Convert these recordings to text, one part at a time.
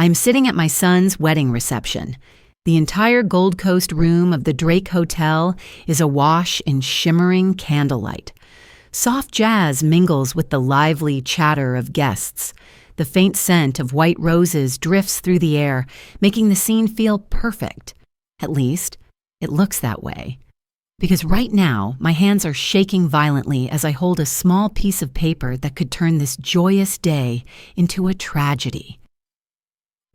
I'm sitting at my son's wedding reception. The entire Gold Coast room of the Drake Hotel is awash in shimmering candlelight. Soft jazz mingles with the lively chatter of guests. The faint scent of white roses drifts through the air, making the scene feel perfect. At least, it looks that way. Because right now, my hands are shaking violently as I hold a small piece of paper that could turn this joyous day into a tragedy.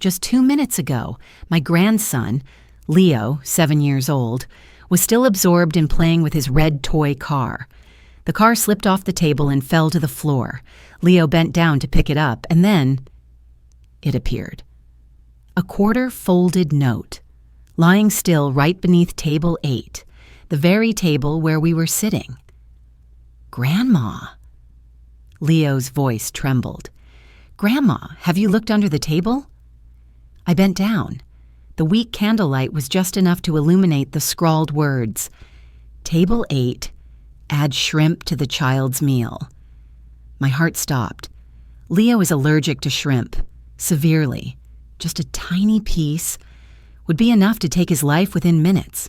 Just 2 minutes ago, my grandson, Leo, 7 years old, was still absorbed in playing with his red toy car. The car slipped off the table and fell to the floor. Leo bent down to pick it up, and then it appeared. A quarter-folded note, lying still right beneath table 8, the very table where we were sitting. "Grandma." Leo's voice trembled. "Grandma, have you looked under the table?" I bent down. The weak candlelight was just enough to illuminate the scrawled words. "Table 8, add shrimp to the child's meal." My heart stopped. Leo is allergic to shrimp, severely. Just a tiny piece would be enough to take his life within minutes.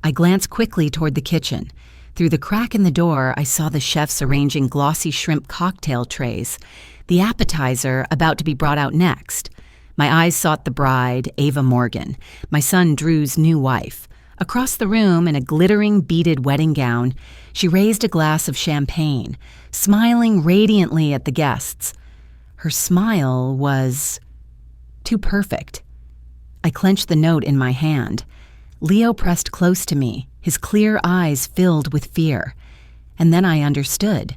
I glanced quickly toward the kitchen. Through the crack in the door, I saw the chefs arranging glossy shrimp cocktail trays, the appetizer about to be brought out next. My eyes sought the bride, Ava Morgan, my son Drew's new wife. Across the room, in a glittering beaded wedding gown, she raised a glass of champagne, smiling radiantly at the guests. Her smile was too perfect. I clenched the note in my hand. Leo pressed close to me, his clear eyes filled with fear. And then I understood.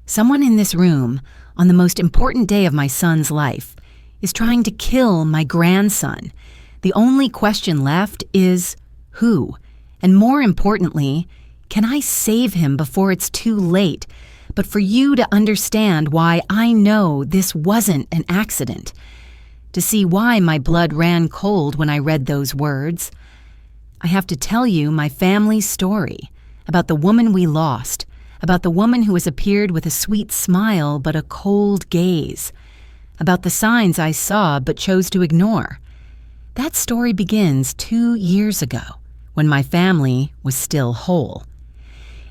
Someone in this room, on the most important day of my son's life, is trying to kill my grandson. The only question left is who? And more importantly, can I save him before it's too late? But for you to understand why I know this wasn't an accident. To see why my blood ran cold when I read those words. I have to tell you my family's story, about the woman we lost, about the woman who has appeared with a sweet smile but a cold gaze, about the signs I saw but chose to ignore. That story begins 2 years ago, when my family was still whole.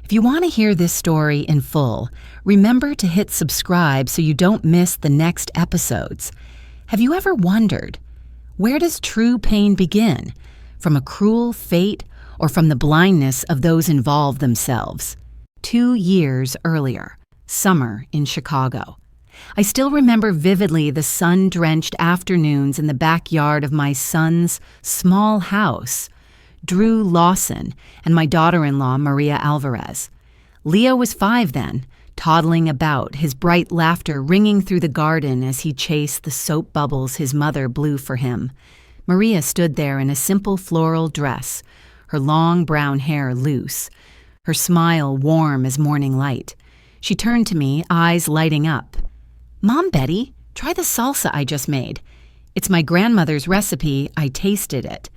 If you want to hear this story in full, remember to hit subscribe so you don't miss the next episodes. Have you ever wondered, where does true pain begin? From a cruel fate or from the blindness of those involved themselves? 2 years earlier, summer in Chicago. I still remember vividly the sun-drenched afternoons in the backyard of my son's small house, Drew Lawson and my daughter-in-law, Maria Alvarez. Leo was 5 then, toddling about, his bright laughter ringing through the garden as he chased the soap bubbles his mother blew for him. Maria stood there in a simple floral dress, her long brown hair loose, her smile warm as morning light. She turned to me, eyes lighting up. "Mom, Betty, try the salsa I just made. It's my grandmother's recipe. I tasted it."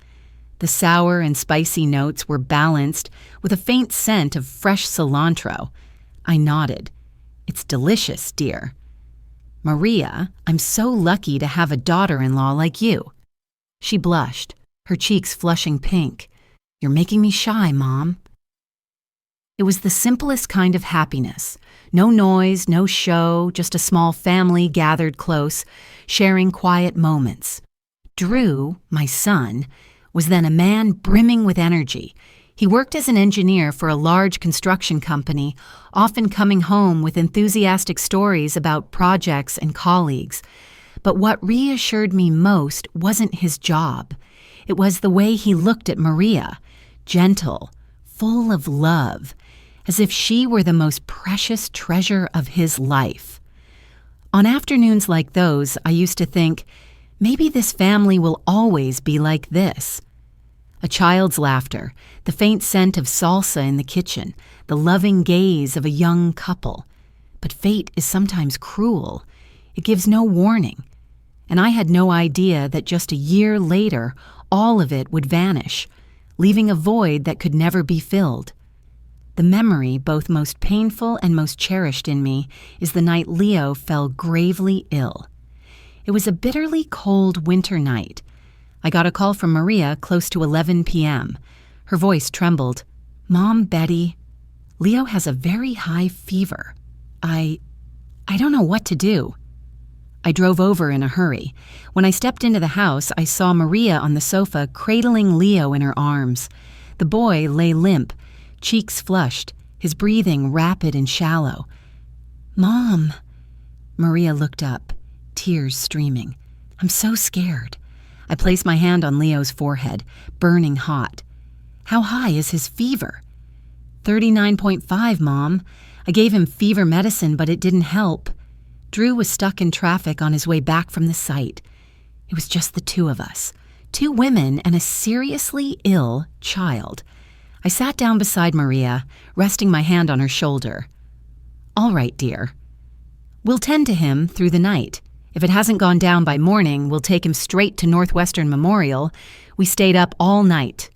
The sour and spicy notes were balanced with a faint scent of fresh cilantro. I nodded. "It's delicious, dear." "Maria, I'm so lucky to have a daughter-in-law like you." She blushed, her cheeks flushing pink. "You're making me shy, Mom." It was the simplest kind of happiness. No noise, no show, just a small family gathered close, sharing quiet moments. Drew, my son, was then a man brimming with energy. He worked as an engineer for a large construction company, often coming home with enthusiastic stories about projects and colleagues. But what reassured me most wasn't his job. It was the way he looked at Maria, gentle, full of love, as if she were the most precious treasure of his life. On afternoons like those, I used to think, maybe this family will always be like this. A child's laughter, the faint scent of salsa in the kitchen, the loving gaze of a young couple. But fate is sometimes cruel. It gives no warning. And I had no idea that just a year later, all of it would vanish, leaving a void that could never be filled. The memory, both most painful and most cherished in me, is the night Leo fell gravely ill. It was a bitterly cold winter night. I got a call from Maria close to 11 p.m. Her voice trembled. "Mom, Betty, Leo has a very high fever. I don't know what to do." I drove over in a hurry. When I stepped into the house, I saw Maria on the sofa cradling Leo in her arms. The boy lay limp, cheeks flushed, his breathing rapid and shallow. "Mom." Maria looked up, tears streaming. "I'm so scared." I placed my hand on Leo's forehead, burning hot. "How high is his fever?" 39.5, Mom. I gave him fever medicine, but it didn't help. Drew was stuck in traffic on his way back from the site. It was just the two of us, 2 women and a seriously ill child. I sat down beside Maria, resting my hand on her shoulder. "All right, dear. We'll tend to him through the night. If it hasn't gone down by morning, we'll take him straight to Northwestern Memorial. We stayed up all night."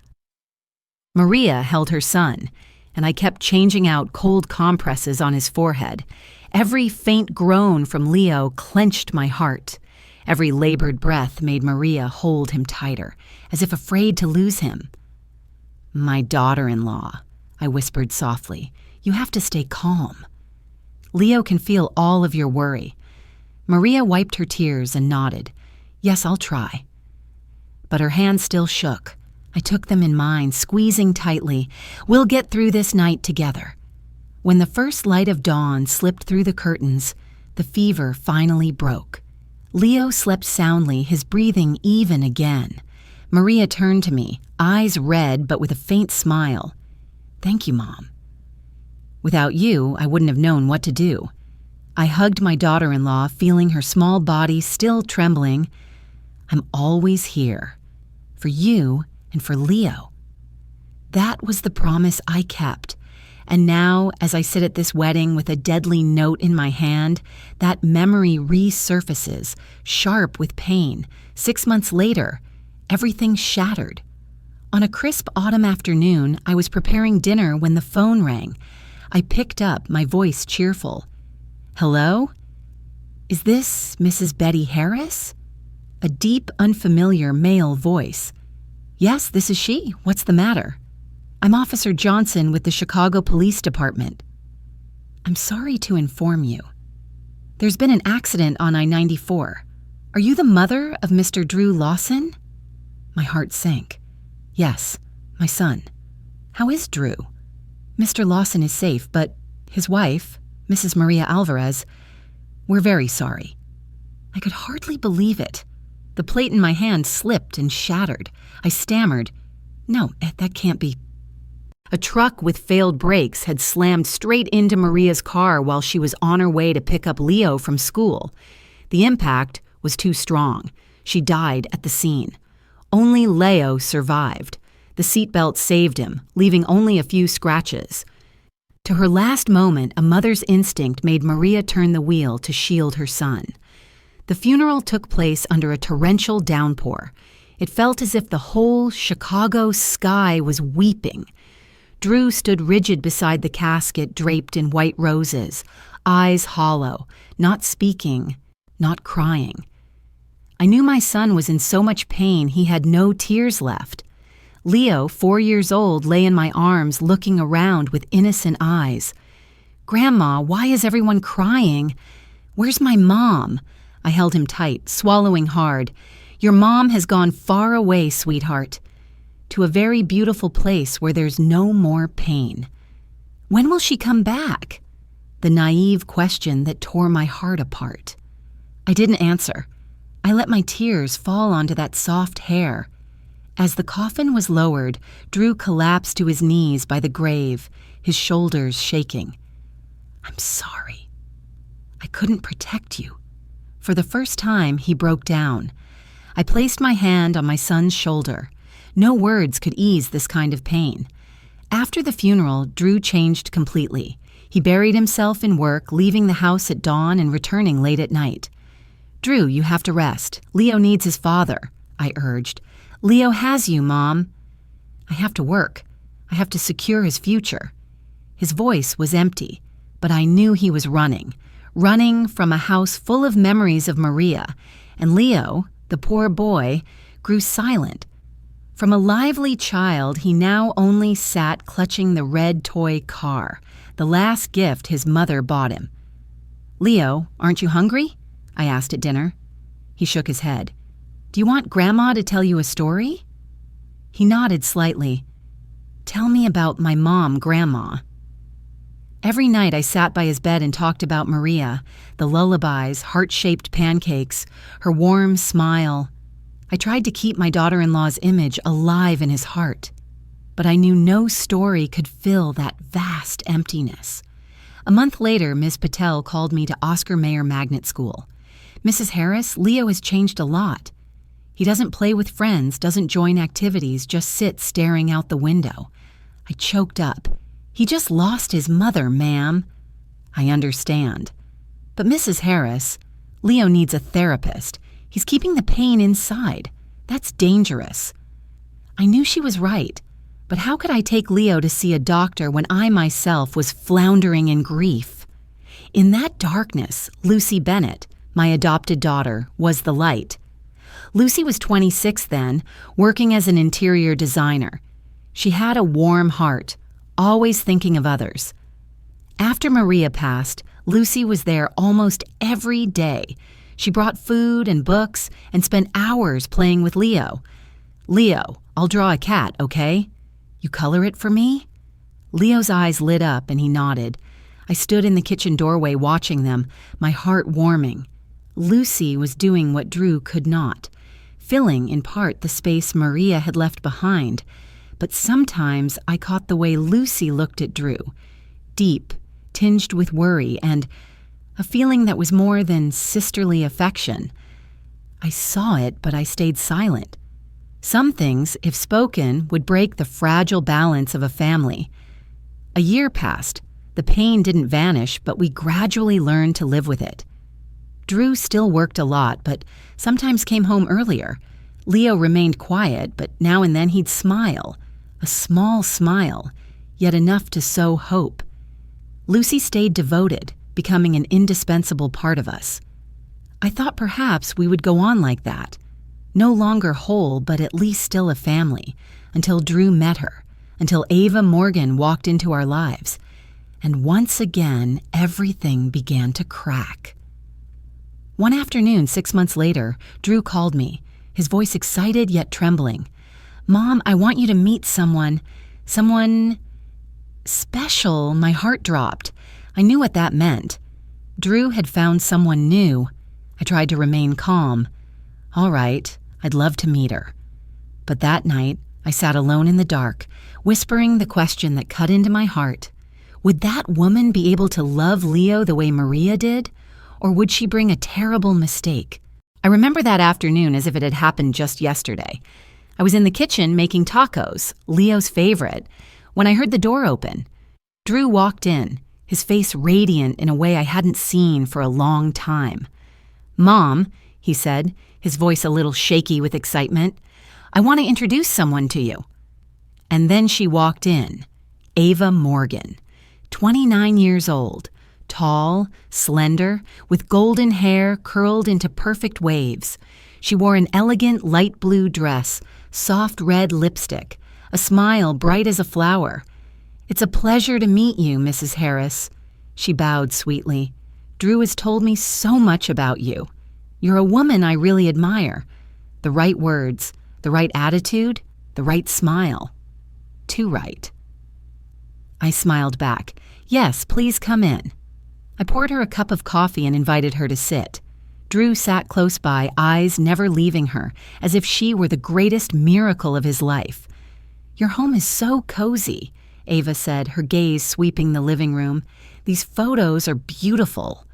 Maria held her son, and I kept changing out cold compresses on his forehead. Every faint groan from Leo clenched my heart. Every labored breath made Maria hold him tighter, as if afraid to lose him. "My daughter-in-law," I whispered softly, "you have to stay calm. Leo can feel all of your worry." Maria wiped her tears and nodded. "Yes, I'll try." But her hand still shook. I took them in mine, squeezing tightly. "We'll get through this night together." When the first light of dawn slipped through the curtains, the fever finally broke. Leo slept soundly, his breathing even again. Maria turned to me, eyes red but with a faint smile. "Thank you, Mom. Without you, I wouldn't have known what to do." I hugged my daughter-in-law, feeling her small body still trembling. "I'm always here, for you and for Leo." That was the promise I kept. And now, as I sit at this wedding with a deadly note in my hand, that memory resurfaces, sharp with pain. 6 months later, everything shattered. On a crisp autumn afternoon, I was preparing dinner when the phone rang. I picked up, my voice cheerful. "Hello? Is this Mrs. Betty Harris?" A deep, unfamiliar male voice. "Yes, this is she. What's the matter?" "I'm Officer Johnson with the Chicago Police Department." "I'm sorry to inform you. There's been an accident on I-94. Are you the mother of Mr. Drew Lawson?" My heart sank. "Yes, my son." "How is Drew?" "Mr. Lawson is safe, but his wife, Mrs. Maria Alvarez, we're very sorry." I could hardly believe it. The plate in my hand slipped and shattered. I stammered, "No, that can't be." A truck with failed brakes had slammed straight into Maria's car while she was on her way to pick up Leo from school. The impact was too strong. She died at the scene. Only Leo survived. The seatbelt saved him, leaving only a few scratches. To her last moment, a mother's instinct made Maria turn the wheel to shield her son. The funeral took place under a torrential downpour. It felt as if the whole Chicago sky was weeping. Drew stood rigid beside the casket draped in white roses, eyes hollow, not speaking, not crying. I knew my son was in so much pain he had no tears left. Leo, 4 years old, lay in my arms looking around with innocent eyes. "Grandma, why is everyone crying? Where's my mom?" I held him tight, swallowing hard. "Your mom has gone far away, sweetheart, to a very beautiful place where there's no more pain." "When will she come back?" The naive question that tore my heart apart. I didn't answer. I let my tears fall onto that soft hair. As the coffin was lowered, Drew collapsed to his knees by the grave, his shoulders shaking. "I'm sorry. I couldn't protect you." For the first time, he broke down. I placed my hand on my son's shoulder. No words could ease this kind of pain. After the funeral, Drew changed completely. He buried himself in work, leaving the house at dawn and returning late at night. "Drew, you have to rest. Leo needs his father," I urged. "Leo has you, Mom." "I have to work. I have to secure his future." His voice was empty, but I knew he was running from a house full of memories of Maria, and Leo, the poor boy, grew silent. From a lively child, he now only sat clutching the red toy car, the last gift his mother bought him. "Leo, aren't you hungry?" I asked at dinner. He shook his head. "Do you want Grandma to tell you a story?" He nodded slightly. "Tell me about my mom, Grandma." Every night I sat by his bed and talked about Maria, the lullabies, heart-shaped pancakes, her warm smile. I tried to keep my daughter-in-law's image alive in his heart, but I knew no story could fill that vast emptiness. A month later, Ms. Patel called me to Oscar Mayer Magnet School. "Mrs. Harris, Leo has changed a lot. He doesn't play with friends, doesn't join activities, just sits staring out the window." I choked up. "He just lost his mother, ma'am." "I understand. But Mrs. Harris, Leo needs a therapist. He's keeping the pain inside. That's dangerous." I knew she was right, but how could I take Leo to see a doctor when I myself was floundering in grief? In that darkness, Lucy Bennett, my adopted daughter, was the light. Lucy was 26 then, working as an interior designer. She had a warm heart, always thinking of others. After Maria passed, Lucy was there almost every day. She brought food and books and spent hours playing with Leo. "Leo, I'll draw a cat, okay? You color it for me?" Leo's eyes lit up and he nodded. I stood in the kitchen doorway watching them, my heart warming. Lucy was doing what Drew could not, filling in part the space Maria had left behind. But sometimes I caught the way Lucy looked at Drew, deep, tinged with worry, and a feeling that was more than sisterly affection. I saw it, but I stayed silent. Some things, if spoken, would break the fragile balance of a family. A year passed. The pain didn't vanish, but we gradually learned to live with it. Drew still worked a lot, but sometimes came home earlier. Leo remained quiet, but now and then he'd smile. A small smile, yet enough to sow hope. Lucy stayed devoted, becoming an indispensable part of us. I thought perhaps we would go on like that, no longer whole, but at least still a family, until Drew met her, until Ava Morgan walked into our lives. And once again, everything began to crack. One afternoon, 6 months later, Drew called me, his voice excited yet trembling. "Mom, I want you to meet someone special." My heart dropped. I knew what that meant. Drew had found someone new. I tried to remain calm. "All right, I'd love to meet her." But that night, I sat alone in the dark, whispering the question that cut into my heart. Would that woman be able to love Leo the way Maria did? Or would she bring a terrible mistake? I remember that afternoon as if it had happened just yesterday. I was in the kitchen making tacos, Leo's favorite, when I heard the door open. Drew walked in, his face radiant in a way I hadn't seen for a long time. "Mom," he said, his voice a little shaky with excitement, "I want to introduce someone to you." And then she walked in, Ava Morgan, 29 years old, tall, slender, with golden hair curled into perfect waves. She wore an elegant light blue dress, soft red lipstick, a smile bright as a flower. "It's a pleasure to meet you, Mrs. Harris." She bowed sweetly. "Drew has told me so much about you. You're a woman I really admire. The right words, the right attitude, the right smile. Too right." I smiled back. "Yes, please come in." I poured her a cup of coffee and invited her to sit. Drew sat close by, eyes never leaving her, as if she were the greatest miracle of his life. "Your home is so cozy," Ava said, her gaze sweeping the living room. "These photos are beautiful."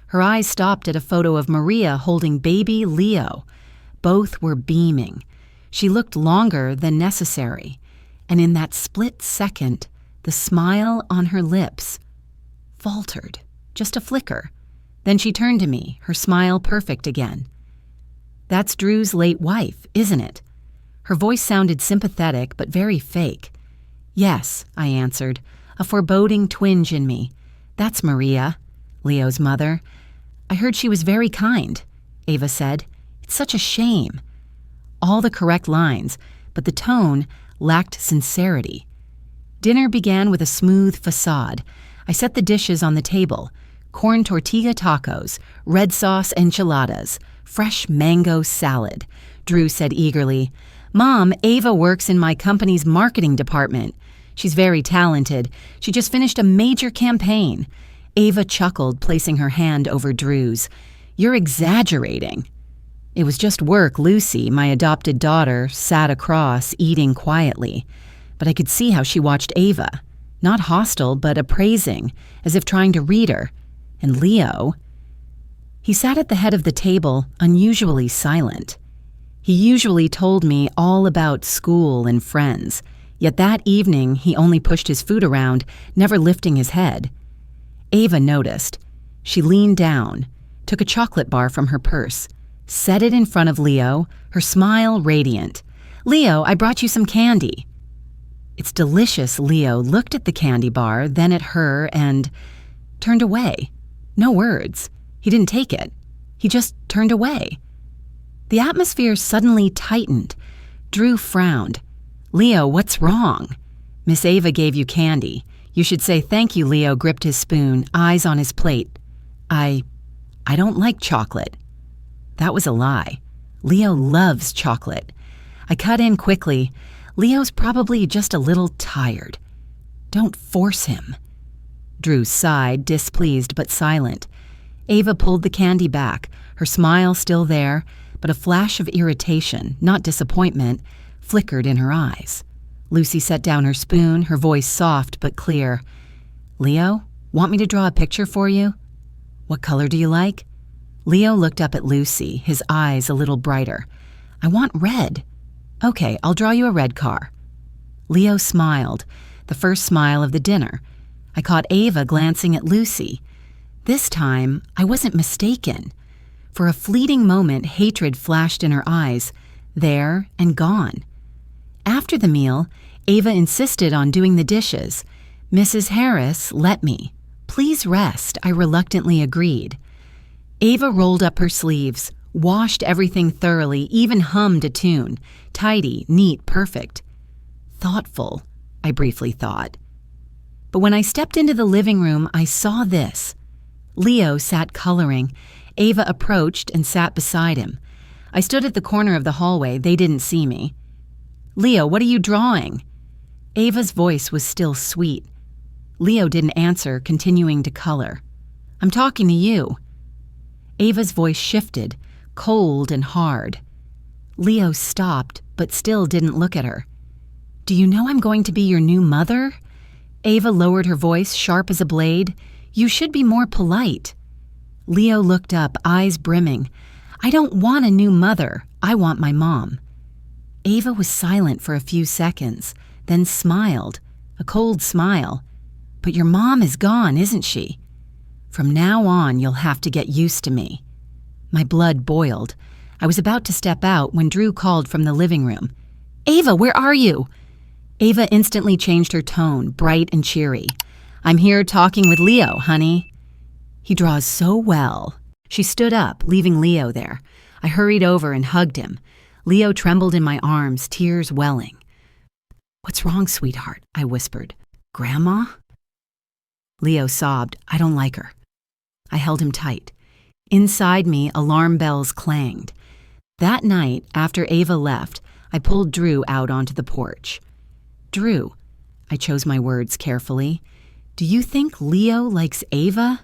Her eyes stopped at a photo of Maria holding baby Leo. Both were beaming. She looked longer than necessary, and in that split second, the smile on her lips faltered, just a flicker. Then she turned to me, her smile perfect again. "That's Drew's late wife, isn't it?" Her voice sounded sympathetic, but very fake. "Yes," I answered, a foreboding twinge in me. "That's Maria, Leo's mother. I heard she was very kind," Ava said. It's such a shame. All the correct lines, but the tone lacked sincerity. Dinner began with a smooth facade. I set the dishes on the table: corn tortilla tacos, red sauce enchiladas, fresh mango salad. Drew said eagerly, "Mom, Ava works in my company's marketing department. She's very talented. She just finished a major campaign." Ava chuckled, placing her hand over Drew's. "You're exaggerating." It was just work. Lucy, my adopted daughter, sat across, eating quietly. But I could see how she watched Ava. Not hostile, but appraising, as if trying to read her. And Leo... He sat at the head of the table, unusually silent. He usually told me all about school and friends, yet that evening he only pushed his food around, never lifting his head. Ava noticed. She leaned down, took a chocolate bar from her purse, set it in front of Leo, her smile radiant. "Leo, I brought you some candy." "It's delicious." Leo looked at the candy bar, then at her, and turned away. No words. He didn't take it. He just turned away. The atmosphere suddenly tightened. Drew frowned. "Leo, what's wrong?" "Miss Ava gave you candy. You should say thank you." Leo gripped his spoon, eyes on his plate. I don't like chocolate." That was a lie. Leo loves chocolate. I cut in quickly. "Leo's probably just a little tired. Don't force him." Drew sighed, displeased but silent. Ava pulled the candy back, her smile still there, but a flash of irritation, not disappointment, flickered in her eyes. Lucy set down her spoon, her voice soft but clear. "Leo, want me to draw a picture for you?" "What color do you like?" Leo looked up at Lucy, his eyes a little brighter. "I want red." "Okay, I'll draw you a red car." Leo smiled, the first smile of the dinner. I caught Ava glancing at Lucy. This time, I wasn't mistaken. For a fleeting moment, hatred flashed in her eyes, there and gone. After the meal, Ava insisted on doing the dishes. "Mrs. Harris, let me. Please rest," I reluctantly agreed. Ava rolled up her sleeves, washed everything thoroughly, even hummed a tune. Tidy, neat, perfect. Thoughtful, I briefly thought. But when I stepped into the living room, I saw this. Leo sat coloring. Ava approached and sat beside him. I stood at the corner of the hallway. They didn't see me. "Leo, what are you drawing?" Ava's voice was still sweet. Leo didn't answer, continuing to color. "I'm talking to you." Ava's voice shifted, cold and hard. Leo stopped, but still didn't look at her. "Do you know I'm going to be your new mother?" Ava lowered her voice, sharp as a blade. "You should be more polite." Leo looked up, eyes brimming. "I don't want a new mother. I want my mom." Ava was silent for a few seconds, then smiled, a cold smile. "But your mom is gone, isn't she? From now on, you'll have to get used to me." My blood boiled. I was about to step out when Drew called from the living room. "Ava, where are you?" Ava instantly changed her tone, bright and cheery. "I'm here talking with Leo, honey." "He draws so well." She stood up, leaving Leo there. I hurried over and hugged him. Leo trembled in my arms, tears welling. "What's wrong, sweetheart?" I whispered. "Grandma?" Leo sobbed. "I don't like her." I held him tight. Inside me, alarm bells clanged. That night, after Ava left, I pulled Drew out onto the porch. "Drew," I chose my words carefully, "do you think Leo likes Ava?"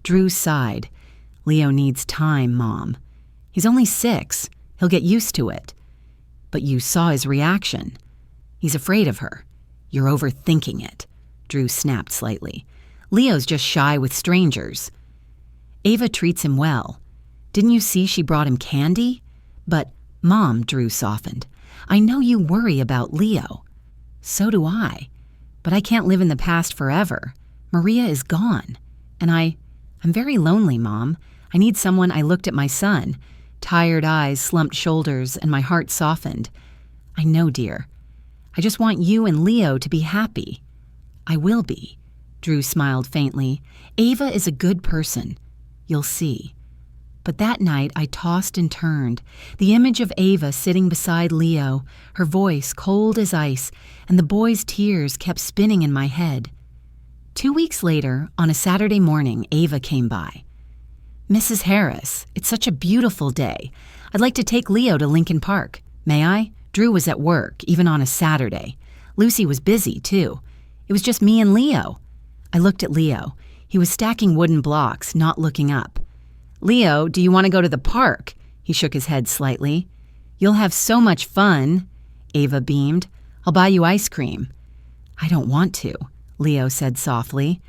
Drew sighed. "Leo needs time, Mom. He's only 6. He'll get used to it." "But you saw his reaction. He's afraid of her." "You're overthinking it," Drew snapped slightly. "Leo's just shy with strangers." "Ava treats him well. Didn't you see she brought him candy?" "But, Mom," Drew softened, "I know you worry about Leo." "So do I. But I can't live in the past forever. Maria is gone. And I'm very lonely, Mom. I need someone." I looked at my son. Tired eyes, slumped shoulders, and my heart softened. "I know, dear. I just want you and Leo to be happy." "I will be." Drew smiled faintly. "Ava is a good person. You'll see." But that night I tossed and turned, the image of Ava sitting beside Leo, her voice cold as ice, and the boy's tears kept spinning in my head. 2 weeks later, on a Saturday morning, Ava came by. "Mrs. Harris, it's such a beautiful day. I'd like to take Leo to Lincoln Park. May I?" Drew was at work, even on a Saturday. Lucy was busy, too. It was just me and Leo. I looked at Leo. He was stacking wooden blocks, not looking up. "Leo, do you want to go to the park?" He shook his head slightly. "You'll have so much fun," Ava beamed. "I'll buy you ice cream." "I don't want to," Leo said softly.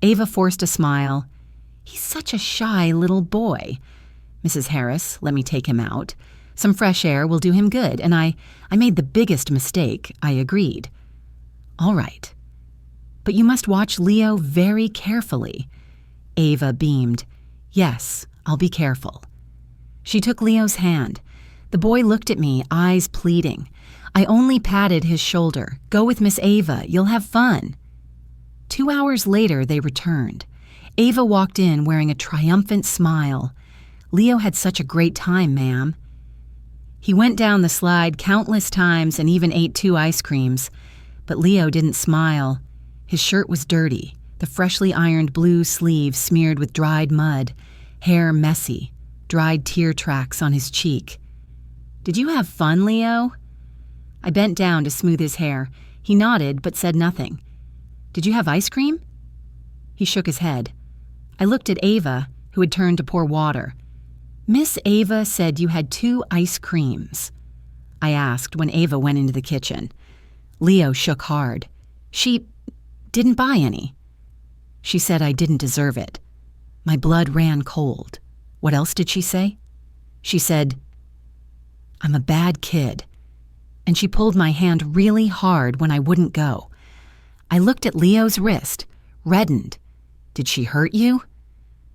Ava forced a smile. "He's such a shy little boy. Mrs. Harris, let me take him out. Some fresh air will do him good, and I made the biggest mistake," I agreed. "All right. But you must watch Leo very carefully." Ava beamed. "Yes, I'll be careful." She took Leo's hand. The boy looked at me, eyes pleading. I only patted his shoulder. "Go with Miss Ava. You'll have fun." 2 hours later, they returned. Ava walked in wearing a triumphant smile. "Leo had such a great time, ma'am." He went down the slide countless times and even ate 2 ice creams. But Leo didn't smile. His shirt was dirty, the freshly ironed blue sleeve smeared with dried mud, hair messy, dried tear tracks on his cheek. "Did you have fun, Leo?" I bent down to smooth his hair. He nodded but said nothing. "Did you have ice cream?" He shook his head. I looked at Ava, who had turned to pour water. "Miss Ava said you had 2 ice creams," I asked when Ava went into the kitchen. Leo shook hard. "She didn't buy any." "She said I didn't deserve it." My blood ran cold. What else did she say? She said, "I'm a bad kid." And she pulled my hand really hard when I wouldn't go. I looked at Leo's wrist, reddened. "Did she hurt you?"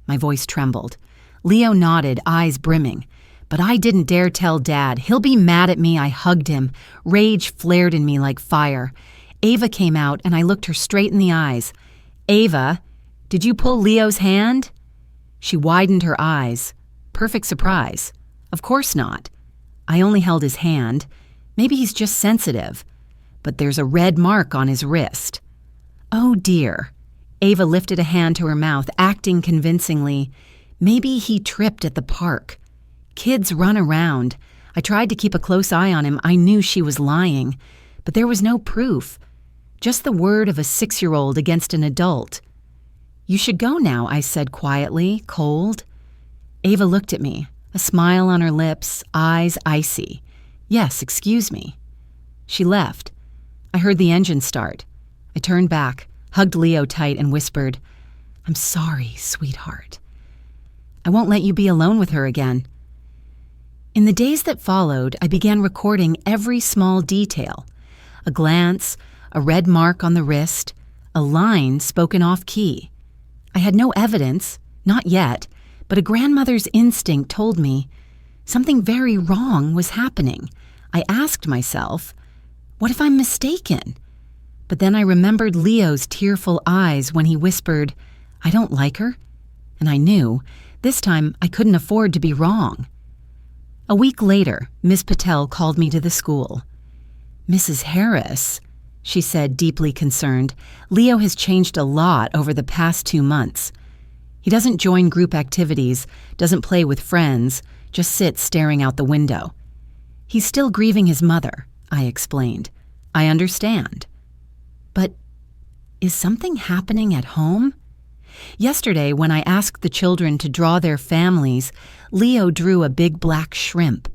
My voice trembled. Leo nodded, eyes brimming. But I didn't dare tell Dad. He'll be mad at me. I hugged him. Rage flared in me like fire. Ava came out, and I looked her straight in the eyes. "Ava, did you pull Leo's hand?" She widened her eyes. Perfect surprise. "Of course not." I only held his hand. Maybe he's just sensitive. But there's a red mark on his wrist. "Oh, dear." Ava lifted a hand to her mouth, acting convincingly. Maybe he tripped at the park. Kids run around. I tried to keep a close eye on him. I knew she was lying. But there was no proof. Just the word of a 6-year-old against an adult. "You should go now," I said quietly, cold. Ava looked at me, a smile on her lips, eyes icy. "Yes, excuse me." She left. I heard the engine start. I turned back, hugged Leo tight, and whispered, "I'm sorry, sweetheart. I won't let you be alone with her again." In the days that followed, I began recording every small detail. A glance, a red mark on the wrist, a line spoken off-key. I had no evidence, not yet, but a grandmother's instinct told me something very wrong was happening. I asked myself, what if I'm mistaken? But then I remembered Leo's tearful eyes when he whispered, "I don't like her." And I knew, this time I couldn't afford to be wrong. A week later, Miss Patel called me to the school. "Mrs. Harris," she said, deeply concerned, "Leo has changed a lot over the past 2 months. He doesn't join group activities, doesn't play with friends, just sits staring out the window. He's still grieving his mother," I explained. "I understand." But is something happening at home? Yesterday, when I asked the children to draw their families, Leo drew a big black shrimp.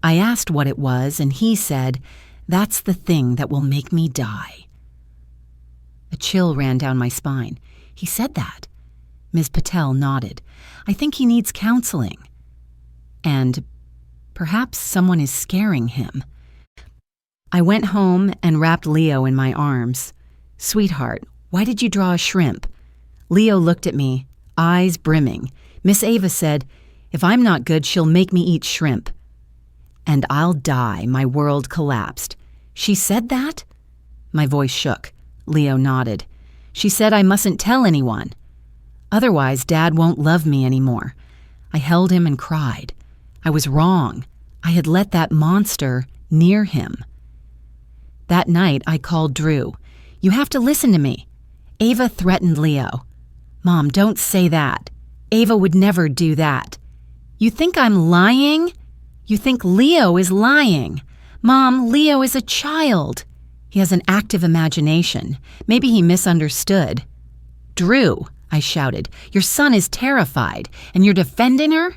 I asked what it was, and he said, "That's the thing that will make me die." A chill ran down my spine. He said that. Ms. Patel nodded. "I think he needs counseling. And perhaps someone is scaring him." I went home and wrapped Leo in my arms. "Sweetheart, why did you draw a shrimp?" Leo looked at me, eyes brimming. Miss Ava said, "If I'm not good, she'll make me eat shrimp." "And I'll die," my world collapsed. "She said that?" My voice shook. Leo nodded. "She said I mustn't tell anyone. Otherwise, Dad won't love me anymore. I held him and cried. I was wrong. I had let that monster near him. That night, I called Drew. "You have to listen to me." Ava threatened Leo. "Mom, don't say that. Ava would never do that." "You think I'm lying? You think Leo is lying. Mom, Leo is a child. He has an active imagination. Maybe he misunderstood." "Drew," I shouted, "your son is terrified, and you're defending her?"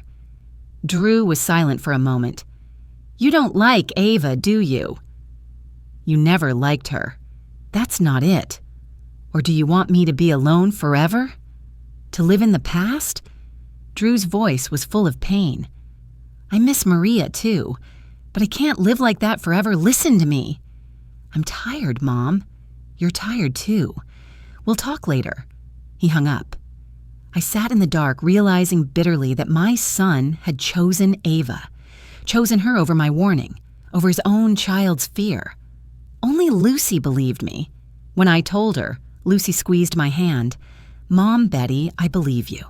Drew was silent for a moment. "You don't like Ava, do you?" "You never liked her. That's not it. Or do you want me to be alone forever? To live in the past?" Drew's voice was full of pain. "I miss Maria, too, but I can't live like that forever. Listen to me." "I'm tired, Mom. You're tired, too. We'll talk later." He hung up. I sat in the dark, realizing bitterly that my son had chosen Ava, chosen her over my warning, over his own child's fear. Only Lucy believed me. When I told her, Lucy squeezed my hand. "Mom, Betty, I believe you.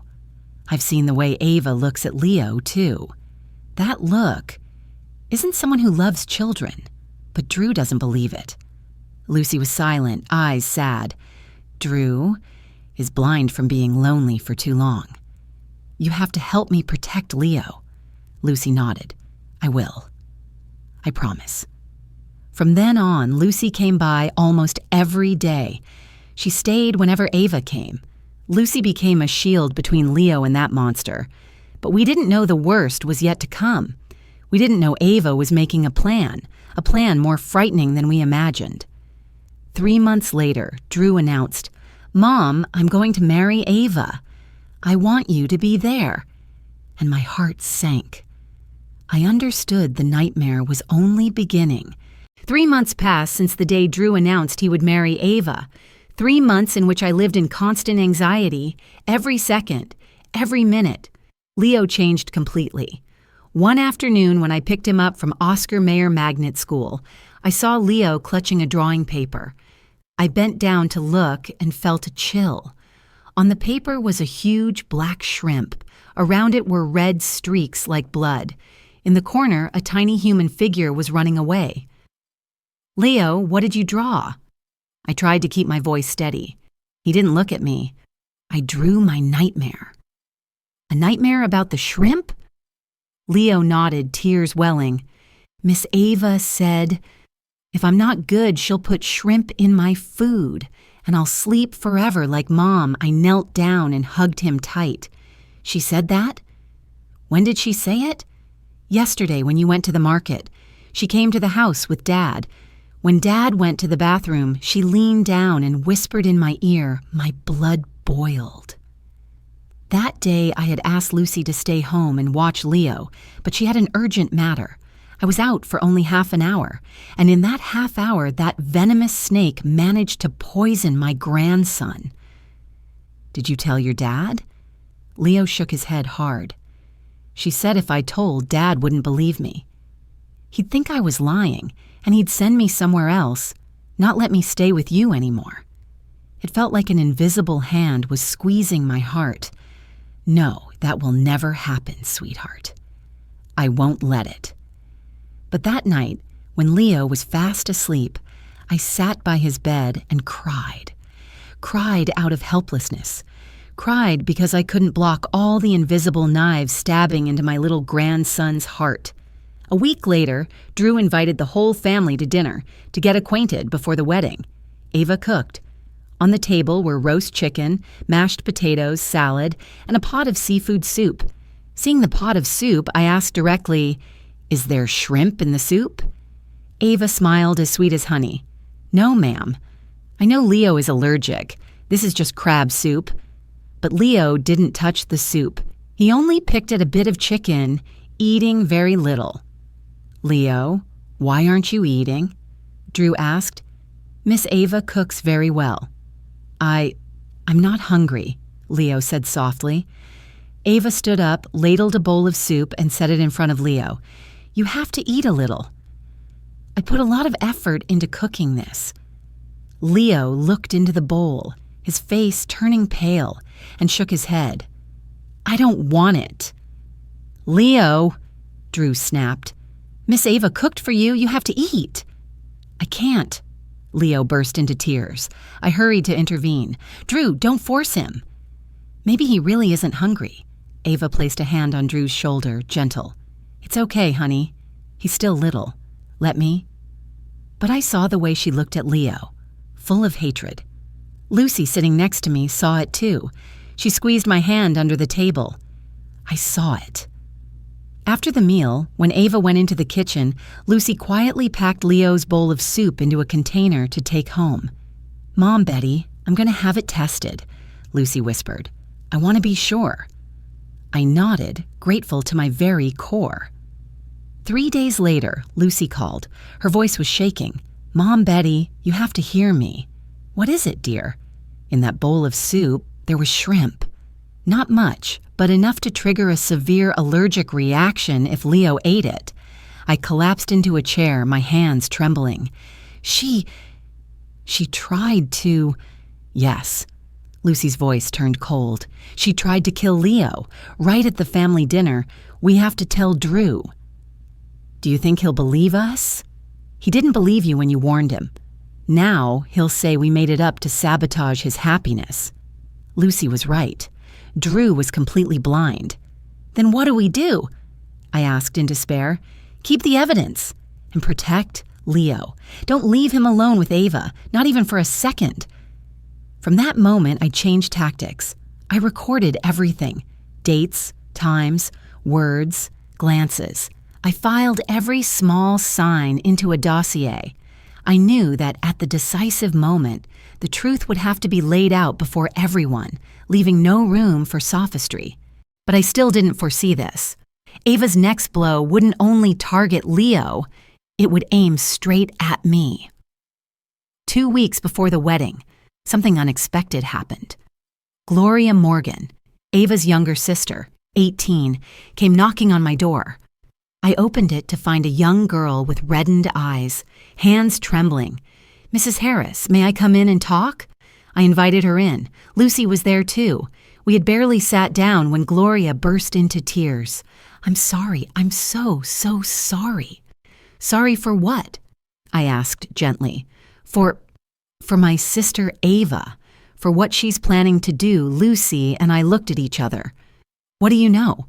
I've seen the way Ava looks at Leo, too. That look isn't someone who loves children, but Drew doesn't believe it." Lucy was silent, eyes sad. "Drew is blind from being lonely for too long. You have to help me protect Leo." Lucy nodded. "I will. I promise." From then on, Lucy came by almost every day. She stayed whenever Ava came. Lucy became a shield between Leo and that monster. But we didn't know the worst was yet to come. We didn't know Ava was making a plan more frightening than we imagined. 3 months later, Drew announced, "Mom, I'm going to marry Ava. I want you to be there." And my heart sank. I understood the nightmare was only beginning. 3 months passed since the day Drew announced he would marry Ava. 3 months in which I lived in constant anxiety, every second, every minute. Leo changed completely. One afternoon when I picked him up from Oscar Mayer Magnet School, I saw Leo clutching a drawing paper. I bent down to look and felt a chill. On the paper was a huge black shrimp. Around it were red streaks like blood. In the corner, a tiny human figure was running away. "Leo, what did you draw?" I tried to keep my voice steady. He didn't look at me. "I drew my nightmare." "A nightmare about the shrimp?" Leo nodded, tears welling. "Miss Ava said, if I'm not good, she'll put shrimp in my food, and I'll sleep forever like Mom." I knelt down and hugged him tight. "She said that?" "When did she say it?" "Yesterday when you went to the market. She came to the house with Dad. When Dad went to the bathroom, she leaned down and whispered in my ear. My blood boiled." That day, I had asked Lucy to stay home and watch Leo, but she had an urgent matter. I was out for only half an hour, and in that half hour, that venomous snake managed to poison my grandson. "Did you tell your dad?" Leo shook his head hard. "She said if I told, Dad wouldn't believe me. He'd think I was lying, and he'd send me somewhere else, not let me stay with you anymore." It felt like an invisible hand was squeezing my heart. "No, that will never happen, sweetheart. I won't let it." But that night, when Leo was fast asleep, I sat by his bed and cried. Cried out of helplessness. Cried because I couldn't block all the invisible knives stabbing into my little grandson's heart. A week later, Drew invited the whole family to dinner to get acquainted before the wedding. Ava cooked. On the table were roast chicken, mashed potatoes, salad, and a pot of seafood soup. Seeing the pot of soup, I asked directly, "Is there shrimp in the soup?" Ava smiled as sweet as honey. "No, ma'am. I know Leo is allergic. This is just crab soup." But Leo didn't touch the soup. He only picked at a bit of chicken, eating very little. "Leo, why aren't you eating?" Drew asked. "Miss Ava cooks very well." I'm not hungry," Leo said softly. Ava stood up, ladled a bowl of soup, and set it in front of Leo. "You have to eat a little. I put a lot of effort into cooking this." Leo looked into the bowl, his face turning pale, and shook his head. "I don't want it." Leo, Drew snapped. Miss Ava cooked for you. You have to eat. I can't. Leo burst into tears. I hurried to intervene. Drew, don't force him. Maybe he really isn't hungry. Ava placed a hand on Drew's shoulder, gentle. It's okay, honey. He's still little. Let me. But I saw the way she looked at Leo, full of hatred. Lucy, sitting next to me, saw it too. She squeezed my hand under the table. I saw it. After the meal, when Ava went into the kitchen, Lucy quietly packed Leo's bowl of soup into a container to take home. Mom, Betty, I'm going to have it tested, Lucy whispered. I want to be sure. I nodded, grateful to my very core. 3 days later, Lucy called. Her voice was shaking. Mom, Betty, you have to hear me. What is it, dear? In that bowl of soup, there was shrimp. Not much, but enough to trigger a severe allergic reaction if Leo ate it. I collapsed into a chair, my hands trembling. She tried to... Yes. Lucy's voice turned cold. She tried to kill Leo. Right at the family dinner, we have to tell Drew. Do you think he'll believe us? He didn't believe you when you warned him. Now he'll say we made it up to sabotage his happiness. Lucy was right. Drew was completely blind. Then what do we do? I asked in despair. Keep the evidence and protect Leo. Don't leave him alone with Ava, not even for a second. From that moment, I changed tactics. I recorded everything. Dates, times, words, glances. I filed every small sign into a dossier. I knew that at the decisive moment, the truth would have to be laid out before everyone, leaving no room for sophistry. But I still didn't foresee this. Ava's next blow wouldn't only target Leo, it would aim straight at me. 2 weeks before the wedding, something unexpected happened. Gloria Morgan, Ava's younger sister, 18, came knocking on my door. I opened it to find a young girl with reddened eyes, hands trembling. Mrs. Harris, may I come in and talk? I invited her in. Lucy was there too. We had barely sat down when Gloria burst into tears. I'm sorry. I'm so sorry. Sorry for what? I asked gently. For my sister Ava. For what she's planning to do, Lucy and I looked at each other. What do you know?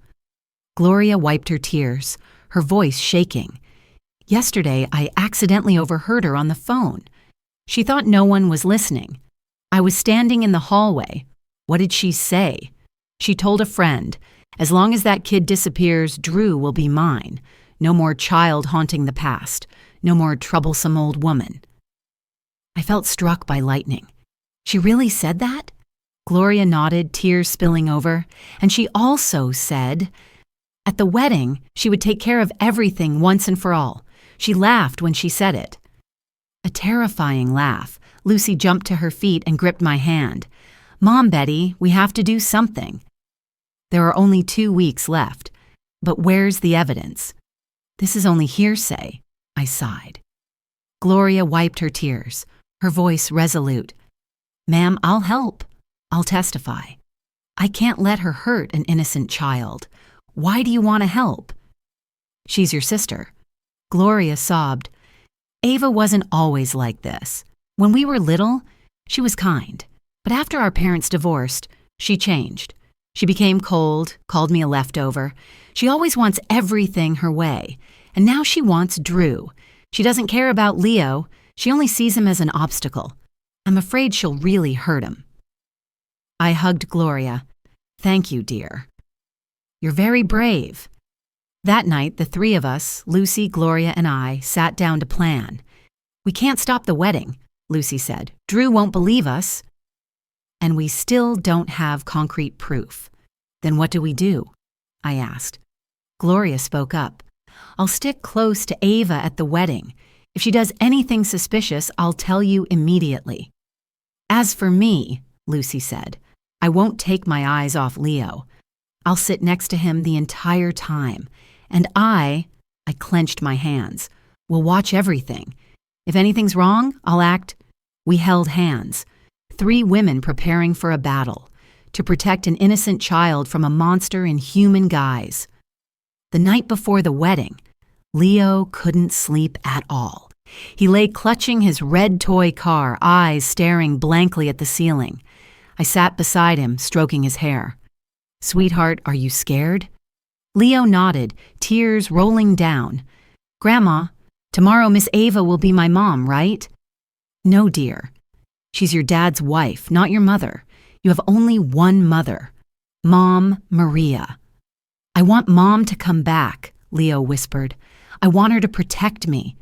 Gloria wiped her tears, her voice shaking. Yesterday, I accidentally overheard her on the phone. She thought no one was listening. I was standing in the hallway. What did she say? She told a friend, as long as that kid disappears, Drew will be mine. No more child haunting the past. No more troublesome old woman. I felt struck by lightning. She really said that? Gloria nodded, tears spilling over. And she also said, at the wedding, she would take care of everything once and for all. She laughed when she said it. A terrifying laugh. Lucy jumped to her feet and gripped my hand. Mom, Betty, we have to do something. There are only 2 weeks left. But where's the evidence? This is only hearsay, I sighed. Gloria wiped her tears, her voice resolute. Ma'am, I'll help. I'll testify. I can't let her hurt an innocent child. Why do you want to help? She's your sister. Gloria sobbed. Ava wasn't always like this. When we were little, she was kind. But after our parents divorced, she changed. She became cold, called me a leftover. She always wants everything her way. And now she wants Drew. She doesn't care about Leo. She only sees him as an obstacle. I'm afraid she'll really hurt him. I hugged Gloria. Thank you, dear. You're very brave. That night, the 3 of us, Lucy, Gloria, and I, sat down to plan. We can't stop the wedding, Lucy said. Drew won't believe us. And we still don't have concrete proof. Then what do we do? I asked. Gloria spoke up. I'll stick close to Ava at the wedding. If she does anything suspicious, I'll tell you immediately. As for me, Lucy said, I won't take my eyes off Leo. I'll sit next to him the entire time. And I clenched my hands, will watch everything. If anything's wrong, I'll act. We held hands. 3 women preparing for a battle to protect an innocent child from a monster in human guise. The night before the wedding, Leo couldn't sleep at all. He lay clutching his red toy car, eyes staring blankly at the ceiling. I sat beside him, stroking his hair. "Sweetheart, are you scared?" Leo nodded, tears rolling down. "Grandma, tomorrow Miss Ava will be my mom, right?" "No, dear. She's your dad's wife, not your mother. You have only one mother. Mom Maria." "I want Mom to come back," Leo whispered. "I want her to protect me."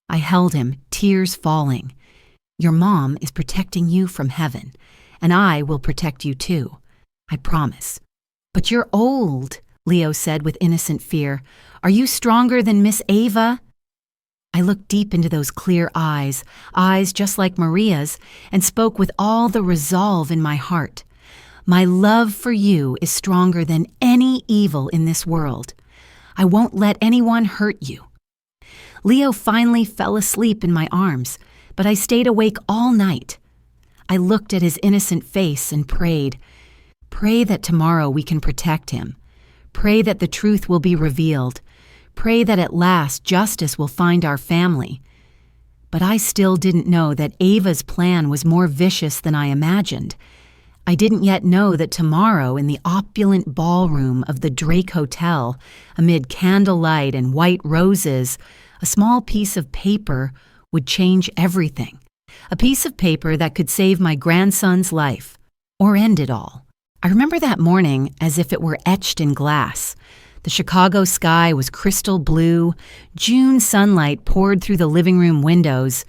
I held him, tears falling. "Your mom is protecting you from heaven, and I will protect you too. I promise." "But you're old," Leo said with innocent fear. "Are you stronger than Miss Ava?" I looked deep into those clear eyes just like Maria's, and spoke with all the resolve in my heart. "My love for you is stronger than any evil in this world. I won't let anyone hurt you." Leo finally fell asleep in my arms, but I stayed awake all night. I looked at his innocent face and prayed. Pray that tomorrow we can protect him. Pray that the truth will be revealed. Pray that at last justice will find our family. But I still didn't know that Ava's plan was more vicious than I imagined. I didn't yet know that tomorrow in the opulent ballroom of the Drake Hotel, amid candlelight and white roses, a small piece of paper would change everything. A piece of paper that could save my grandson's life, or end it all. I remember that morning as if it were etched in glass. The Chicago sky was crystal blue, June sunlight poured through the living room windows,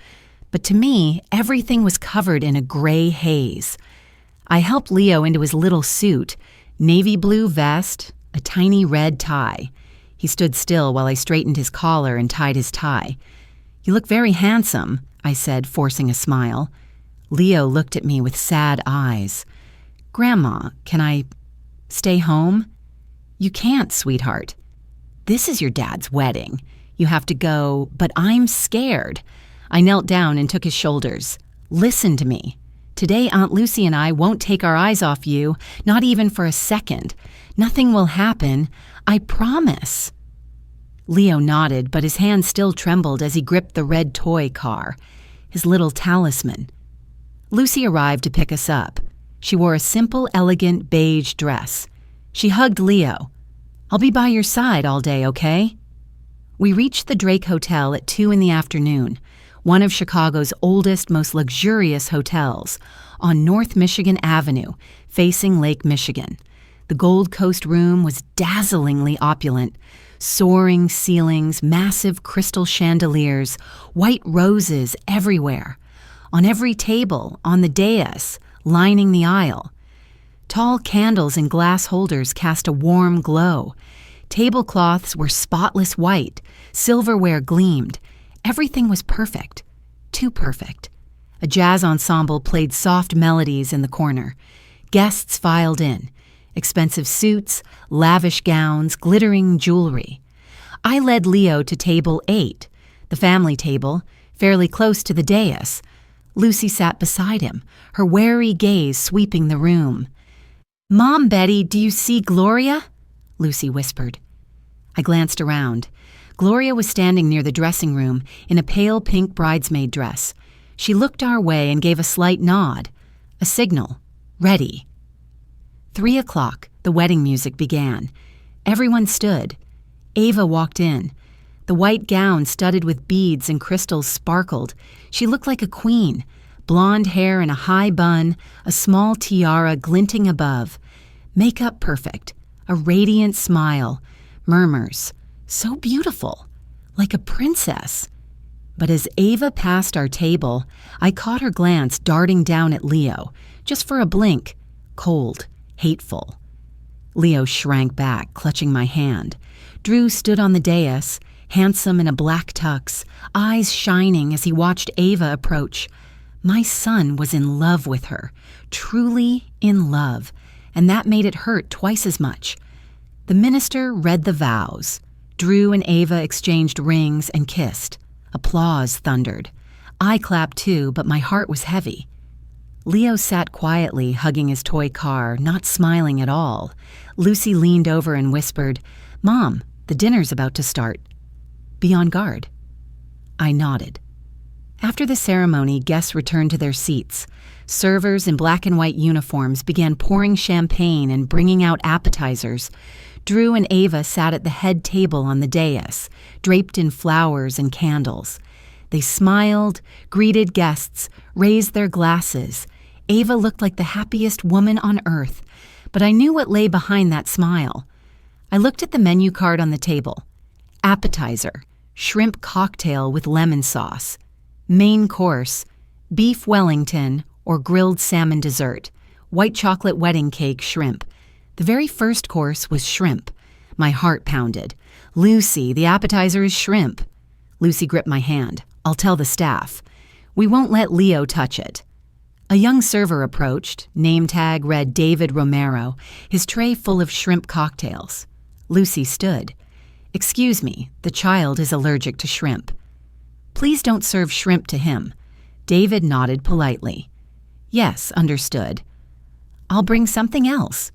but to me, everything was covered in a gray haze. I helped Leo into his little suit, navy blue vest, a tiny red tie. He stood still while I straightened his collar and tied his tie. "You look very handsome," I said, forcing a smile. Leo looked at me with sad eyes. "Grandma, can I stay home?" "You can't, sweetheart. This is your dad's wedding. You have to go, but I'm scared." I knelt down and took his shoulders. "Listen to me. Today, Aunt Lucy and I won't take our eyes off you, not even for a second. Nothing will happen. I promise." Leo nodded, but his hand still trembled as he gripped the red toy car, his little talisman. Lucy arrived to pick us up. She wore a simple, elegant beige dress. She hugged Leo. "I'll be by your side all day, okay?" We reached the Drake Hotel at 2 in the afternoon, one of Chicago's oldest, most luxurious hotels, on North Michigan Avenue, facing Lake Michigan. The Gold Coast room was dazzlingly opulent. Soaring ceilings, massive crystal chandeliers, white roses everywhere. On every table, on the dais, lining the aisle. Tall candles in glass holders cast a warm glow. Tablecloths were spotless white. Silverware gleamed. Everything was perfect. Too perfect. A jazz ensemble played soft melodies in the corner. Guests filed in. Expensive suits, lavish gowns, glittering jewelry. I led Leo to table 8, the family table, fairly close to the dais. Lucy sat beside him, her wary gaze sweeping the room. "Mom, Betty, do you see Gloria?" Lucy whispered. I glanced around. Gloria was standing near the dressing room in a pale pink bridesmaid dress. She looked our way and gave a slight nod, a signal, ready. 3 o'clock, the wedding music began. Everyone stood. Ava walked in. The white gown studded with beads and crystals sparkled. She looked like a queen. Blonde hair in a high bun, a small tiara glinting above. Makeup perfect. A radiant smile. Murmurs. So beautiful. Like a princess. But as Ava passed our table, I caught her glance darting down at Leo, just for a blink. Cold. Hateful. Leo shrank back, clutching my hand. Drew stood on the dais, handsome in a black tux, eyes shining as he watched Ava approach. My son was in love with her, truly in love, and that made it hurt twice as much. The minister read the vows. Drew and Ava exchanged rings and kissed. Applause thundered. I clapped too, but my heart was heavy. Leo sat quietly, hugging his toy car, not smiling at all. Lucy leaned over and whispered, "Mom, The dinner's about to start. Be on guard." I nodded. After the ceremony, guests returned to their seats. Servers in black and white uniforms began pouring champagne and bringing out appetizers. Drew and Ava sat at the head table on the dais, draped in flowers and candles. They smiled, greeted guests, raised their glasses. Ava looked like the happiest woman on earth, but I knew what lay behind that smile. I looked at the menu card on the table. Appetizer, shrimp cocktail with lemon sauce. Main course, beef Wellington or grilled salmon dessert, white chocolate wedding cake shrimp. The very first course was shrimp. My heart pounded. "Lucy, the appetizer is shrimp." Lucy gripped my hand. "I'll tell the staff. We won't let Leo touch it." A young server approached. Name tag read David Romero, his tray full of shrimp cocktails. Lucy stood. "Excuse me, the child is allergic to shrimp." "Please don't serve shrimp to him." David nodded politely. "Yes, understood." "I'll bring something else."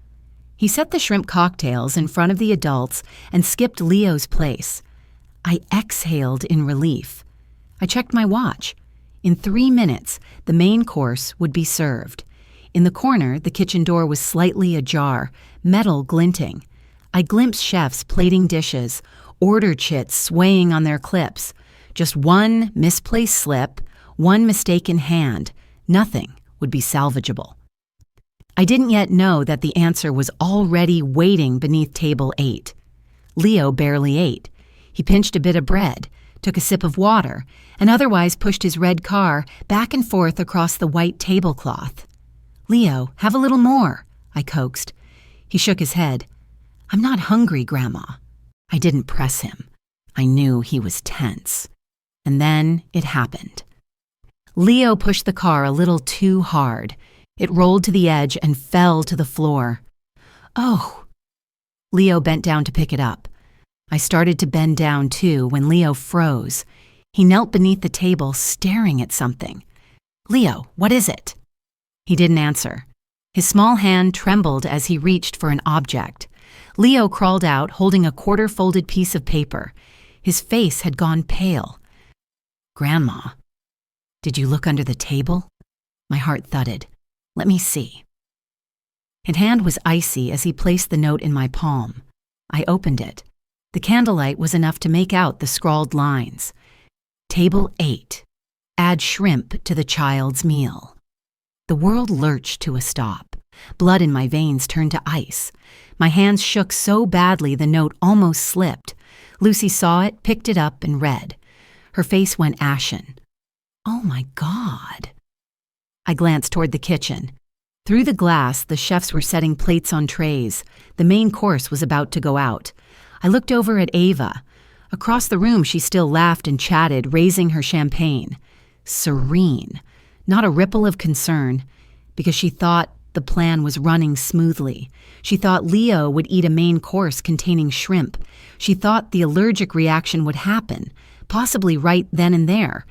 He set the shrimp cocktails in front of the adults and skipped Leo's place. I exhaled in relief. I checked my watch. In 3 minutes, the main course would be served. In the corner, the kitchen door was slightly ajar, metal glinting. I glimpsed chefs plating dishes, order chits swaying on their clips. Just one misplaced slip, one mistaken hand. Nothing would be salvageable. I didn't yet know that the answer was already waiting beneath table 8. Leo barely ate. He pinched a bit of bread, took a sip of water, and otherwise pushed his red car back and forth across the white tablecloth. "Leo, have a little more," I coaxed. He shook his head. "I'm not hungry, Grandma." I didn't press him. I knew he was tense. And then it happened. Leo pushed the car a little too hard. It rolled to the edge and fell to the floor. "Oh!" Leo bent down to pick it up. I started to bend down too when Leo froze. He knelt beneath the table, staring at something. "Leo, what is it?" He didn't answer. His small hand trembled as he reached for an object. Leo crawled out, holding a quarter-folded piece of paper. His face had gone pale. "Grandma, did you look under the table?" My heart thudded. "Let me see." His hand was icy as he placed the note in my palm. I opened it. The candlelight was enough to make out the scrawled lines. Table 8. Add shrimp to the child's meal. The world lurched to a stop. Blood in my veins turned to ice. My hands shook so badly the note almost slipped. Lucy saw it, picked it up, and read. Her face went ashen. "Oh my God." I glanced toward the kitchen. Through the glass, the chefs were setting plates on trays. The main course was about to go out. I looked over at Ava. Across the room, she still laughed and chatted, raising her champagne. Serene. Not a ripple of concern, because she thought the plan was running smoothly. She thought Leo would eat a main course containing shrimp. She thought the allergic reaction would happen, possibly right then and there,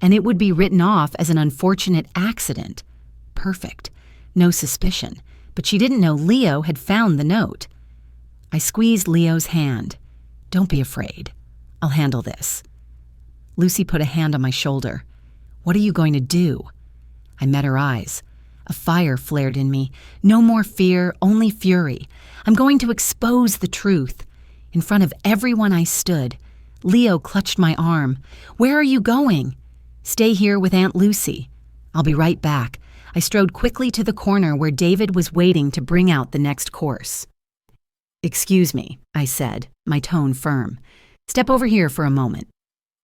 and it would be written off as an unfortunate accident. Perfect. No suspicion. But she didn't know Leo had found the note. I squeezed Leo's hand. "Don't be afraid. I'll handle this." Lucy put a hand on my shoulder. "What are you going to do?" I met her eyes. A fire flared in me. No more fear, only fury. I'm going to expose the truth. In front of everyone I stood. Leo clutched my arm. "Where are you going?" "Stay here with Aunt Lucy." "I'll be right back." I strode quickly to the corner where David was waiting to bring out the next course. "Excuse me," I said, my tone firm. "Step over here for a moment."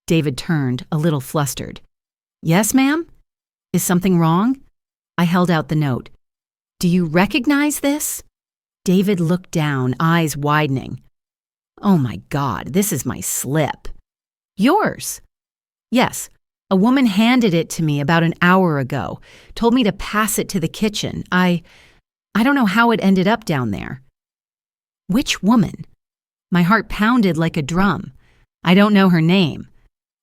David turned, a little flustered. "Yes, ma'am? Is something wrong?" I held out the note. "Do you recognize this?" David looked down, eyes widening. "Oh my God, this is my slip." "Yours?" "Yes. A woman handed it to me about an hour ago, told me to pass it to the kitchen. I don't know how it ended up down there." "Which woman?" My heart pounded like a drum. "I don't know her name."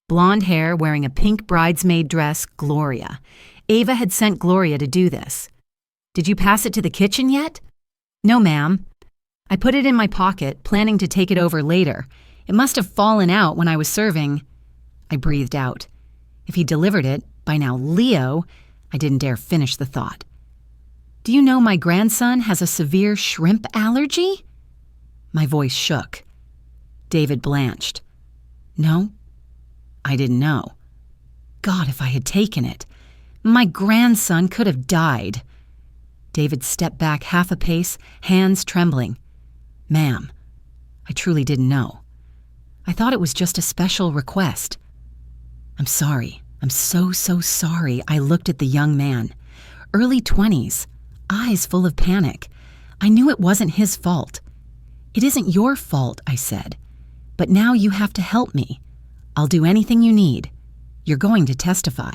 Blonde hair, wearing a pink bridesmaid dress, Gloria. Ava had sent Gloria to do this. "Did you pass it to the kitchen yet?" "No, ma'am." I put it in my pocket, planning to take it over later. It must have fallen out when I was serving. I breathed out. If he delivered it, by now Leo, I didn't dare finish the thought. Do you know my grandson has a severe shrimp allergy? My voice shook. David blanched. No, I didn't know. God, if I had taken it. My grandson could have died. David stepped back half a pace, hands trembling. Ma'am, I truly didn't know. I thought it was just a special request. I'm sorry. I'm so sorry. I looked at the young man. Early 20s, eyes full of panic. I knew it wasn't his fault. It isn't your fault, I said. But now you have to help me. I'll do anything you need. You're going to testify.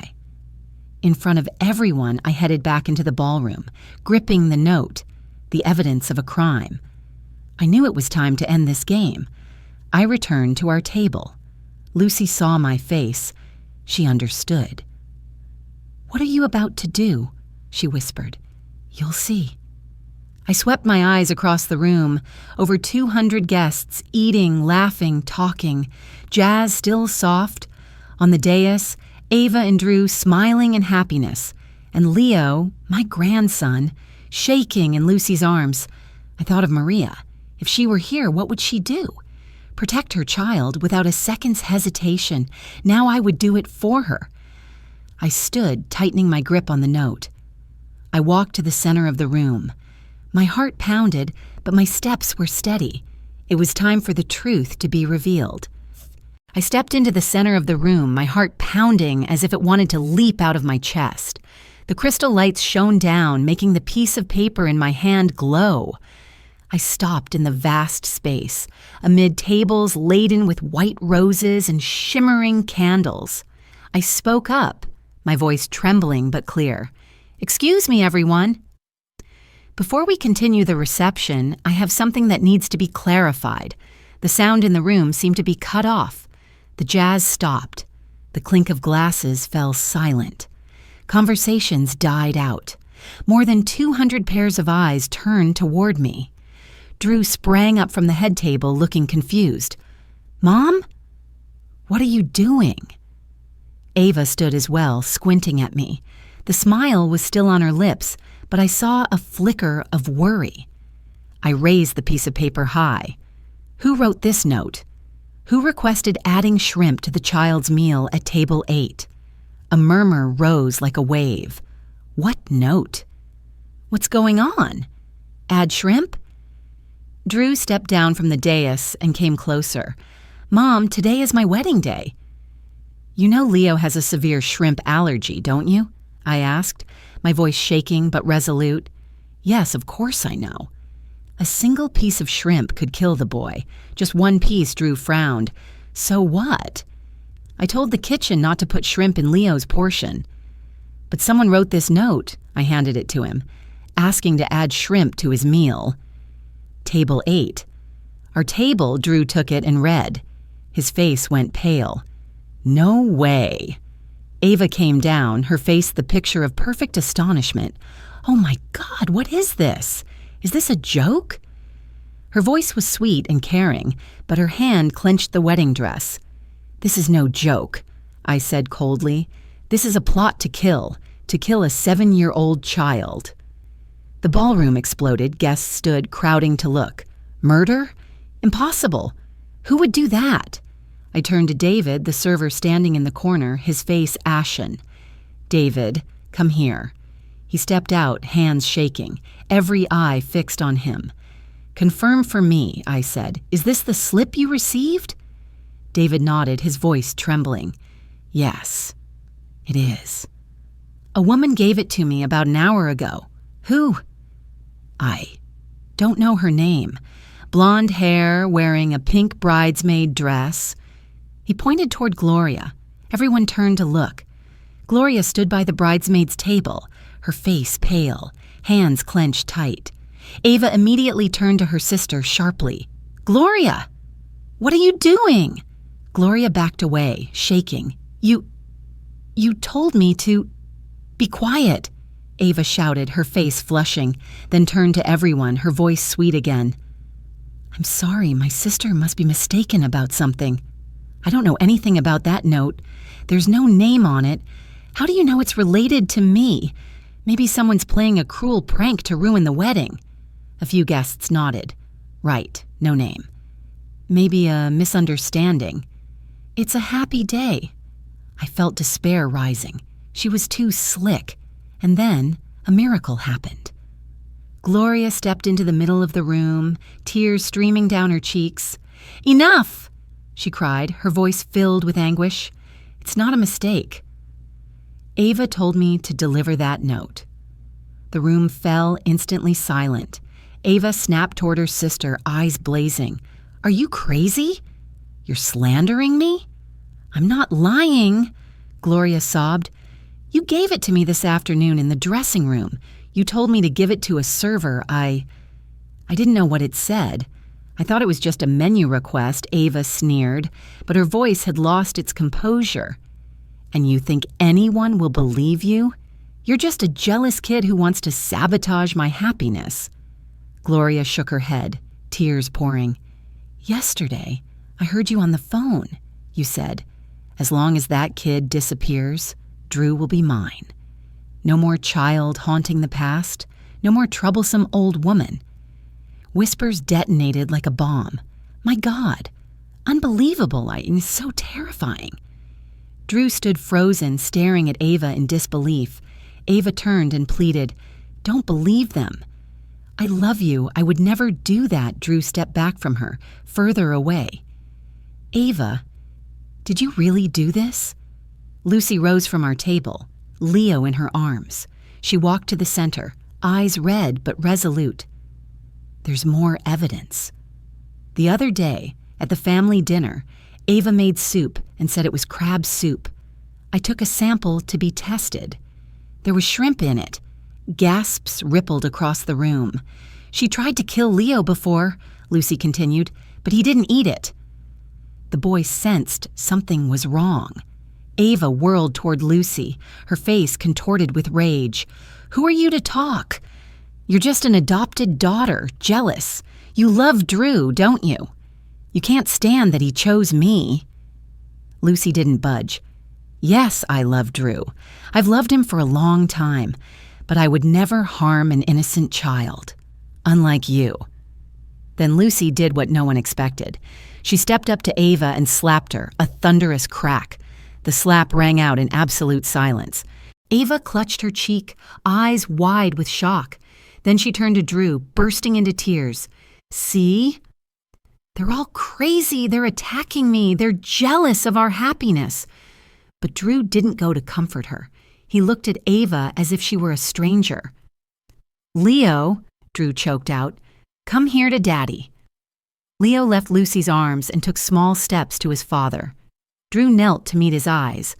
In front of everyone, I headed back into the ballroom, gripping the note, the evidence of a crime. I knew it was time to end this game. I returned to our table. Lucy saw my face. She understood. What are you about to do? She whispered. You'll see. I swept my eyes across the room, over 200 guests, eating, laughing, talking, Jazz still soft. On the dais, Ava and Drew smiling in happiness, and Leo, my grandson, shaking in Lucy's arms. I thought of Maria. If she were here, what would she do? Protect her child without a second's hesitation. Now I would do it for her. I stood, tightening my grip on the note. I walked to the center of the room. My heart pounded, but my steps were steady. It was time for the truth to be revealed. I stepped into the center of the room, my heart pounding as if it wanted to leap out of my chest. The crystal lights shone down, making the piece of paper in my hand glow. I stopped in the vast space, amid tables laden with white roses and shimmering candles. I spoke up, my voice trembling but clear. Excuse me, everyone. Before we continue the reception, I have something that needs to be clarified. The sound in the room seemed to be cut off. The jazz stopped. The clink of glasses fell silent. Conversations died out. More than 200 pairs of eyes turned toward me. Drew sprang up from the head table, looking confused. Mom? What are you doing? Ava stood as well, squinting at me. The smile was still on her lips, but I saw a flicker of worry. I raised the piece of paper high. Who wrote this note? Who requested adding shrimp to the child's meal at table 8? A murmur rose like a wave. What note? What's going on? Add shrimp? Drew stepped down from the dais and came closer. Mom, today is my wedding day. You know Leo has a severe shrimp allergy, don't you? I asked, my voice shaking but resolute. Yes, of course I know. A single piece of shrimp could kill the boy. Just one piece, Drew frowned. So what? I told the kitchen not to put shrimp in Leo's portion. But someone wrote this note, I handed it to him, asking to add shrimp to his meal. Table 8. Our table, Drew took it and read. His face went pale. No way. Ava came down, her face the picture of perfect astonishment. Oh my God, what is this? Is this a joke? Her voice was sweet and caring, but her hand clenched the wedding dress. This is no joke, I said coldly. This is a plot to kill a 7-year-old child. The ballroom exploded, guests stood crowding to look. Murder? Impossible. Who would do that? I turned to David, the server standing in the corner, his face ashen. David, come here. He stepped out, hands shaking, every eye fixed on him. Confirm for me, I said. Is this the slip you received? David nodded, his voice trembling. Yes, it is. A woman gave it to me about an hour ago. Who? I don't know her name. Blonde hair, wearing a pink bridesmaid dress. He pointed toward Gloria. Everyone turned to look. Gloria stood by the bridesmaid's table, her face pale, hands clenched tight. Ava immediately turned to her sister sharply. Gloria! What are you doing? Gloria backed away, shaking. You told me to... Be quiet, Ava shouted, her face flushing, then turned to everyone, her voice sweet again. I'm sorry, my sister must be mistaken about something. I don't know anything about that note. There's no name on it. How do you know it's related to me? Maybe someone's playing a cruel prank to ruin the wedding. A few guests nodded. Right, no name. Maybe a misunderstanding. It's a happy day. I felt despair rising. She was too slick. And then a miracle happened. Gloria stepped into the middle of the room, tears streaming down her cheeks. "Enough!" she cried, her voice filled with anguish. "It's not a mistake. Ava told me to deliver that note." The room fell instantly silent. Ava snapped toward her sister, eyes blazing. "Are you crazy? You're slandering me?" "I'm not lying," Gloria sobbed. "You gave it to me this afternoon in the dressing room. You told me to give it to a server. I didn't know what it said. I thought it was just a menu request," Ava sneered, but her voice had lost its composure. "And you think anyone will believe you? You're just a jealous kid who wants to sabotage my happiness." Gloria shook her head, tears pouring. "Yesterday, I heard you on the phone. You said, 'As long as that kid disappears, Drew will be mine. No more child haunting the past, no more troublesome old woman.' Whispers detonated like a bomb. My God, unbelievable, and so terrifying." Drew stood frozen, staring at Ava in disbelief. Ava turned and pleaded, "Don't believe them." "I love you. I would never do that." Drew stepped back from her, further away. "Ava, did you really do this?" Lucy rose from our table, Leo in her arms. She walked to the center, eyes red but resolute. "There's more evidence." The other day, at the family dinner, Ava made soup and said it was crab soup. I took a sample to be tested. There was shrimp in it. Gasps rippled across the room. "She tried to kill Leo before," Lucy continued, "but he didn't eat it." The boy sensed something was wrong. Ava whirled toward Lucy, her face contorted with rage. "Who are you to talk? You're just an adopted daughter, jealous. You love Drew, don't you? You can't stand that he chose me." Lucy didn't budge. "Yes, I love Drew. I've loved him for a long time, but I would never harm an innocent child. Unlike you." Then Lucy did what no one expected. She stepped up to Ava and slapped her, a thunderous crack. The slap rang out in absolute silence. Ava clutched her cheek, eyes wide with shock. Then she turned to Drew, bursting into tears. "See? They're all crazy. They're attacking me. They're jealous of our happiness." But Drew didn't go to comfort her. He looked at Ava as if she were a stranger. "Leo," Drew choked out, "come here to Daddy." Leo left Lucy's arms and took small steps to his father. Drew knelt to meet his eyes.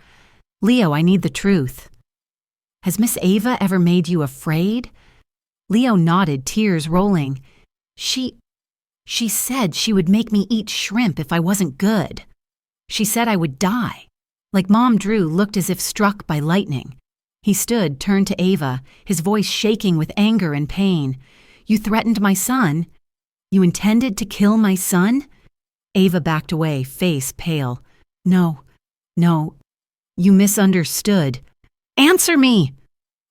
"Leo, I need the truth. Has Miss Ava ever made you afraid?" Leo nodded, tears rolling. She said she would make me eat shrimp if I wasn't good. She said I would die." Like Mom, Drew looked as if struck by lightning. He stood, turned to Ava, his voice shaking with anger and pain. "You threatened my son? You intended to kill my son?" Ava backed away, face pale. No, you misunderstood." "Answer me!"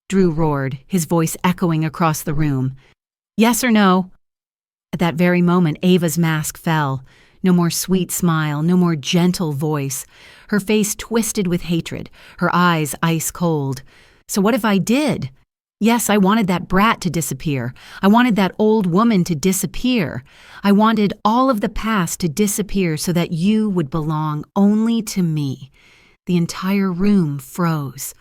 Drew roared, his voice echoing across the room. "Yes or no?" At that very moment, Ava's mask fell. No more sweet smile, no more gentle voice. Her face twisted with hatred, her eyes ice cold. "So what if I did? Yes, I wanted that brat to disappear. I wanted that old woman to disappear. I wanted all of the past to disappear so that you would belong only to me." The entire room froze.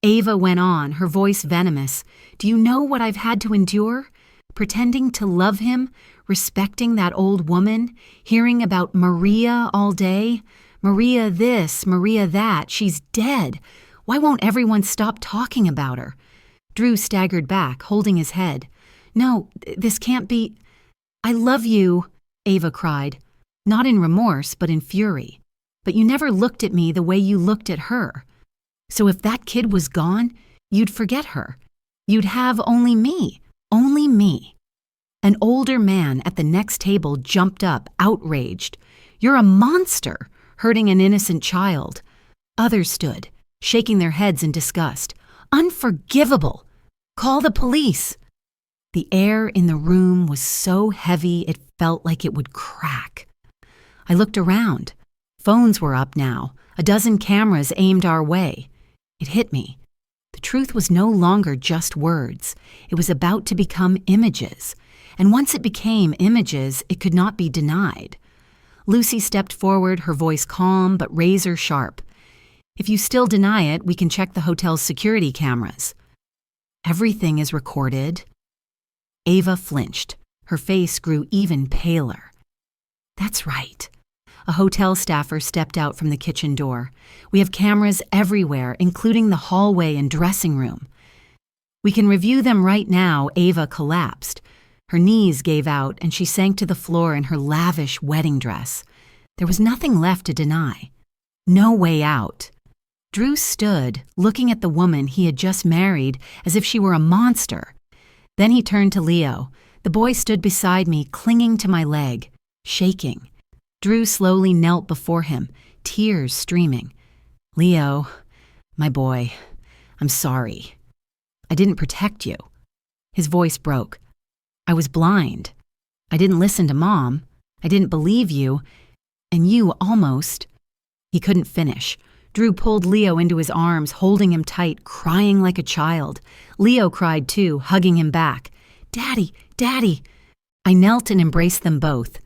Ava went on, her voice venomous. "Do you know what I've had to endure? Pretending to love him, respecting that old woman, hearing about Maria all day. Maria this, Maria that. She's dead. Why won't everyone stop talking about her?" Drew staggered back, holding his head. "No, this can't be." "I love you," Ava cried, not in remorse but in fury. "But you never looked at me the way you looked at her. So if that kid was gone, you'd forget her. You'd have only me. Only me." An older man at the next table jumped up, outraged. "You're a monster, hurting an innocent child." Others stood, shaking their heads in disgust. "Unforgivable! Call the police!" The air in the room was so heavy it felt like it would crack. I looked around. Phones were up now, a dozen cameras aimed our way. It hit me. The truth was no longer just words. It was about to become images. And once it became images, it could not be denied. Lucy stepped forward, her voice calm but razor sharp. "If you still deny it, we can check the hotel's security cameras." "Everything is recorded." Ava flinched. Her face grew even paler. "That's right." A hotel staffer stepped out from the kitchen door. "We have cameras everywhere, including the hallway and dressing room." "We can review them right now." Ava collapsed. Her knees gave out and she sank to the floor in her lavish wedding dress. There was nothing left to deny. No way out. Drew stood, looking at the woman he had just married as if she were a monster. Then he turned to Leo. The boy stood beside me, clinging to my leg, shaking. Drew slowly knelt before him, tears streaming. "Leo, my boy, I'm sorry. I didn't protect you." His voice broke. "I was blind. I didn't listen to Mom. I didn't believe you. And you almost—" He couldn't finish. Drew pulled Leo into his arms, holding him tight, crying like a child. Leo cried too, hugging him back. "Daddy, Daddy!" I knelt and embraced them both.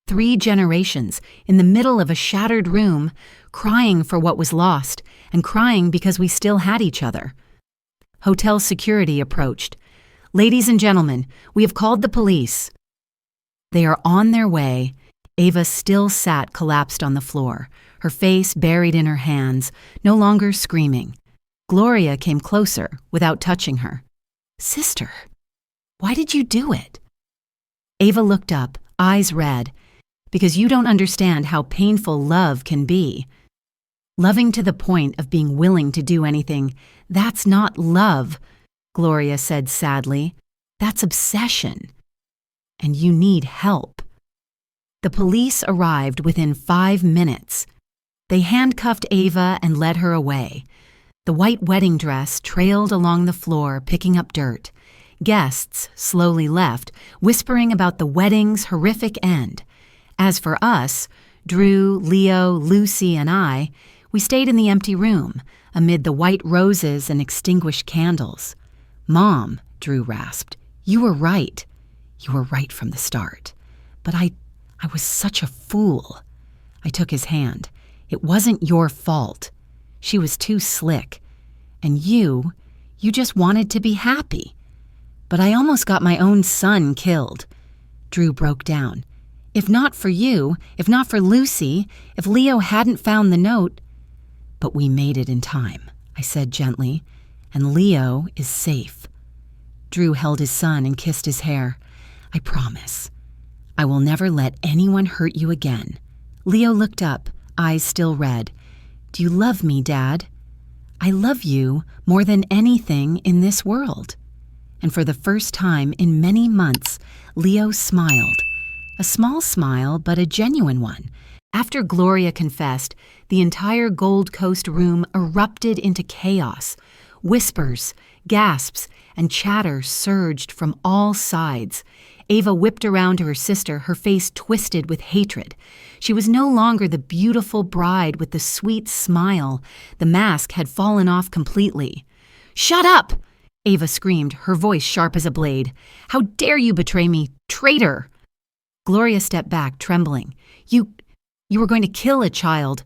3 generations, in the middle of a shattered room, crying for what was lost, and crying because we still had each other. Hotel security approached. "Ladies and gentlemen, we have called the police." "They are on their way." Ava still sat collapsed on the floor, her face buried in her hands, no longer screaming. Gloria came closer without touching her. "Sister, why did you do it?" Ava looked up, eyes red. "Because you don't understand how painful love can be. Loving to the point of being willing to do anything, that's not love," Gloria said sadly. "That's obsession. And you need help." The police arrived within 5 minutes. They handcuffed Ava and led her away. The white wedding dress trailed along the floor, picking up dirt. Guests slowly left, whispering about the wedding's horrific end. As for us, Drew, Leo, Lucy, and I, we stayed in the empty room, amid the white roses and extinguished candles. "Mom," Drew rasped, "you were right. You were right from the start. But I was such a fool." I took his hand. "It wasn't your fault. She was too slick. And you just wanted to be happy. But I almost got my own son killed." Drew broke down. "If not for you, if not for Lucy, if Leo hadn't found the note—" "But we made it in time," I said gently, "and Leo is safe." Drew held his son and kissed his hair. "I promise. I will never let anyone hurt you again." Leo looked up, eyes still red. "Do you love me, Dad?" "I love you more than anything in this world." And for the first time in many months, Leo smiled. A small smile, but a genuine one. After Gloria confessed, the entire Gold Coast room erupted into chaos. Whispers, gasps, and chatter surged from all sides. Ava whipped around to her sister, her face twisted with hatred. She was no longer the beautiful bride with the sweet smile. The mask had fallen off completely. "Shut up!" Ava screamed, her voice sharp as a blade. "How dare you betray me, traitor!" Gloria stepped back, trembling. You were going to kill a child.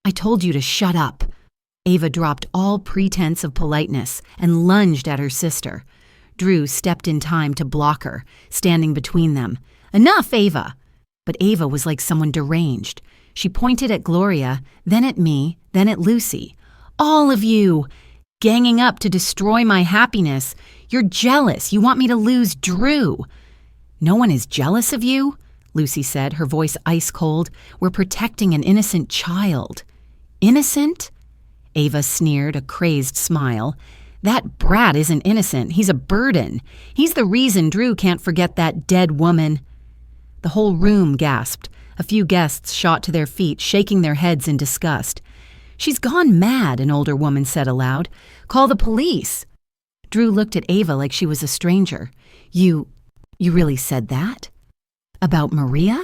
I told you to shut up." Ava dropped all pretense of politeness and lunged at her sister. Drew stepped in time to block her, standing between them. "Enough, Ava!" But Ava was like someone deranged. She pointed at Gloria, then at me, then at Lucy. "All of you! Ganging up to destroy my happiness. You're jealous. You want me to lose Drew." "No one is jealous of you," Lucy said, her voice ice cold. "We're protecting an innocent child." "Innocent?" Ava sneered, a crazed smile. That brat isn't innocent. He's a burden. He's the reason Drew can't forget that dead woman." The whole room gasped. A few guests shot to their feet, shaking their heads in disgust. "She's gone mad," an older woman said aloud. "Call the police." Drew looked at Ava like she was a stranger. You really said that? About Maria?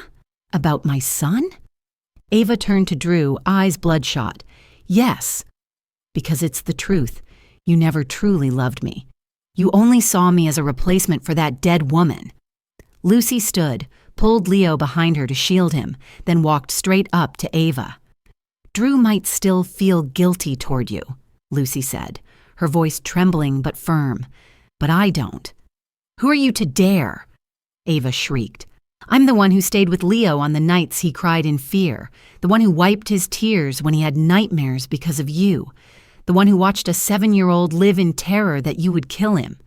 About my son?" Ava turned to Drew, eyes bloodshot. "Yes, because it's the truth. You never truly loved me. You only saw me as a replacement for that dead woman." Lucy stood, pulled Leo behind her to shield him, then walked straight up to Ava. "Drew might still feel guilty toward you," Lucy said, her voice trembling but firm. "But I don't." "Who are you to dare?" Ava shrieked. "I'm the one who stayed with Leo on the nights he cried in fear, the one who wiped his tears when he had nightmares because of you, the one who watched a 7-year-old live in terror that you would kill him."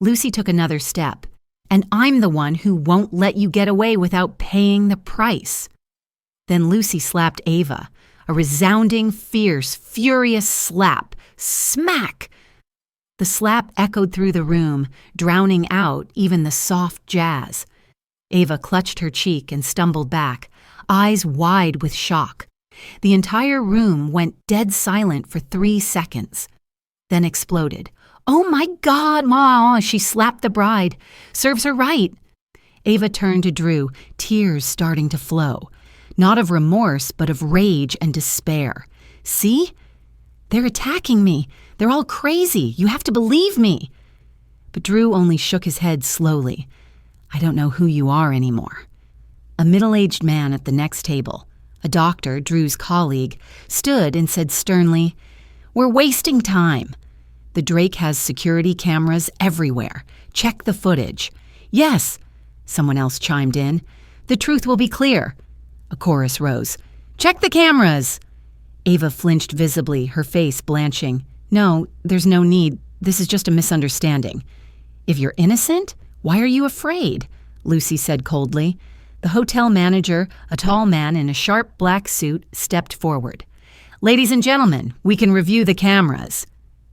Lucy took another step. "And I'm the one who won't let you get away without paying the price." Then Lucy slapped Ava, a resounding, fierce, furious slap. Smack! The slap echoed through the room, drowning out even the soft jazz. Ava clutched her cheek and stumbled back, eyes wide with shock. The entire room went dead silent for 3 seconds, then exploded. "Oh my God, Ma!" She slapped the bride. "Serves her right." Ava turned to Drew, tears starting to flow. Not of remorse, but of rage and despair. "See? They're attacking me. They're all crazy. You have to believe me." But Drew only shook his head slowly. "I don't know who you are anymore." A middle-aged man at the next table, a doctor, Drew's colleague, stood and said sternly, "We're wasting time. The Drake has security cameras everywhere. Check the footage." "Yes," someone else chimed in. "The truth will be clear." A chorus rose. "Check the cameras." Ava flinched visibly, her face blanching. "No, there's no need. This is just a misunderstanding." "If you're innocent, why are you afraid?" Lucy said coldly. The hotel manager, a tall man in a sharp black suit, stepped forward. "Ladies and gentlemen, we can review the cameras."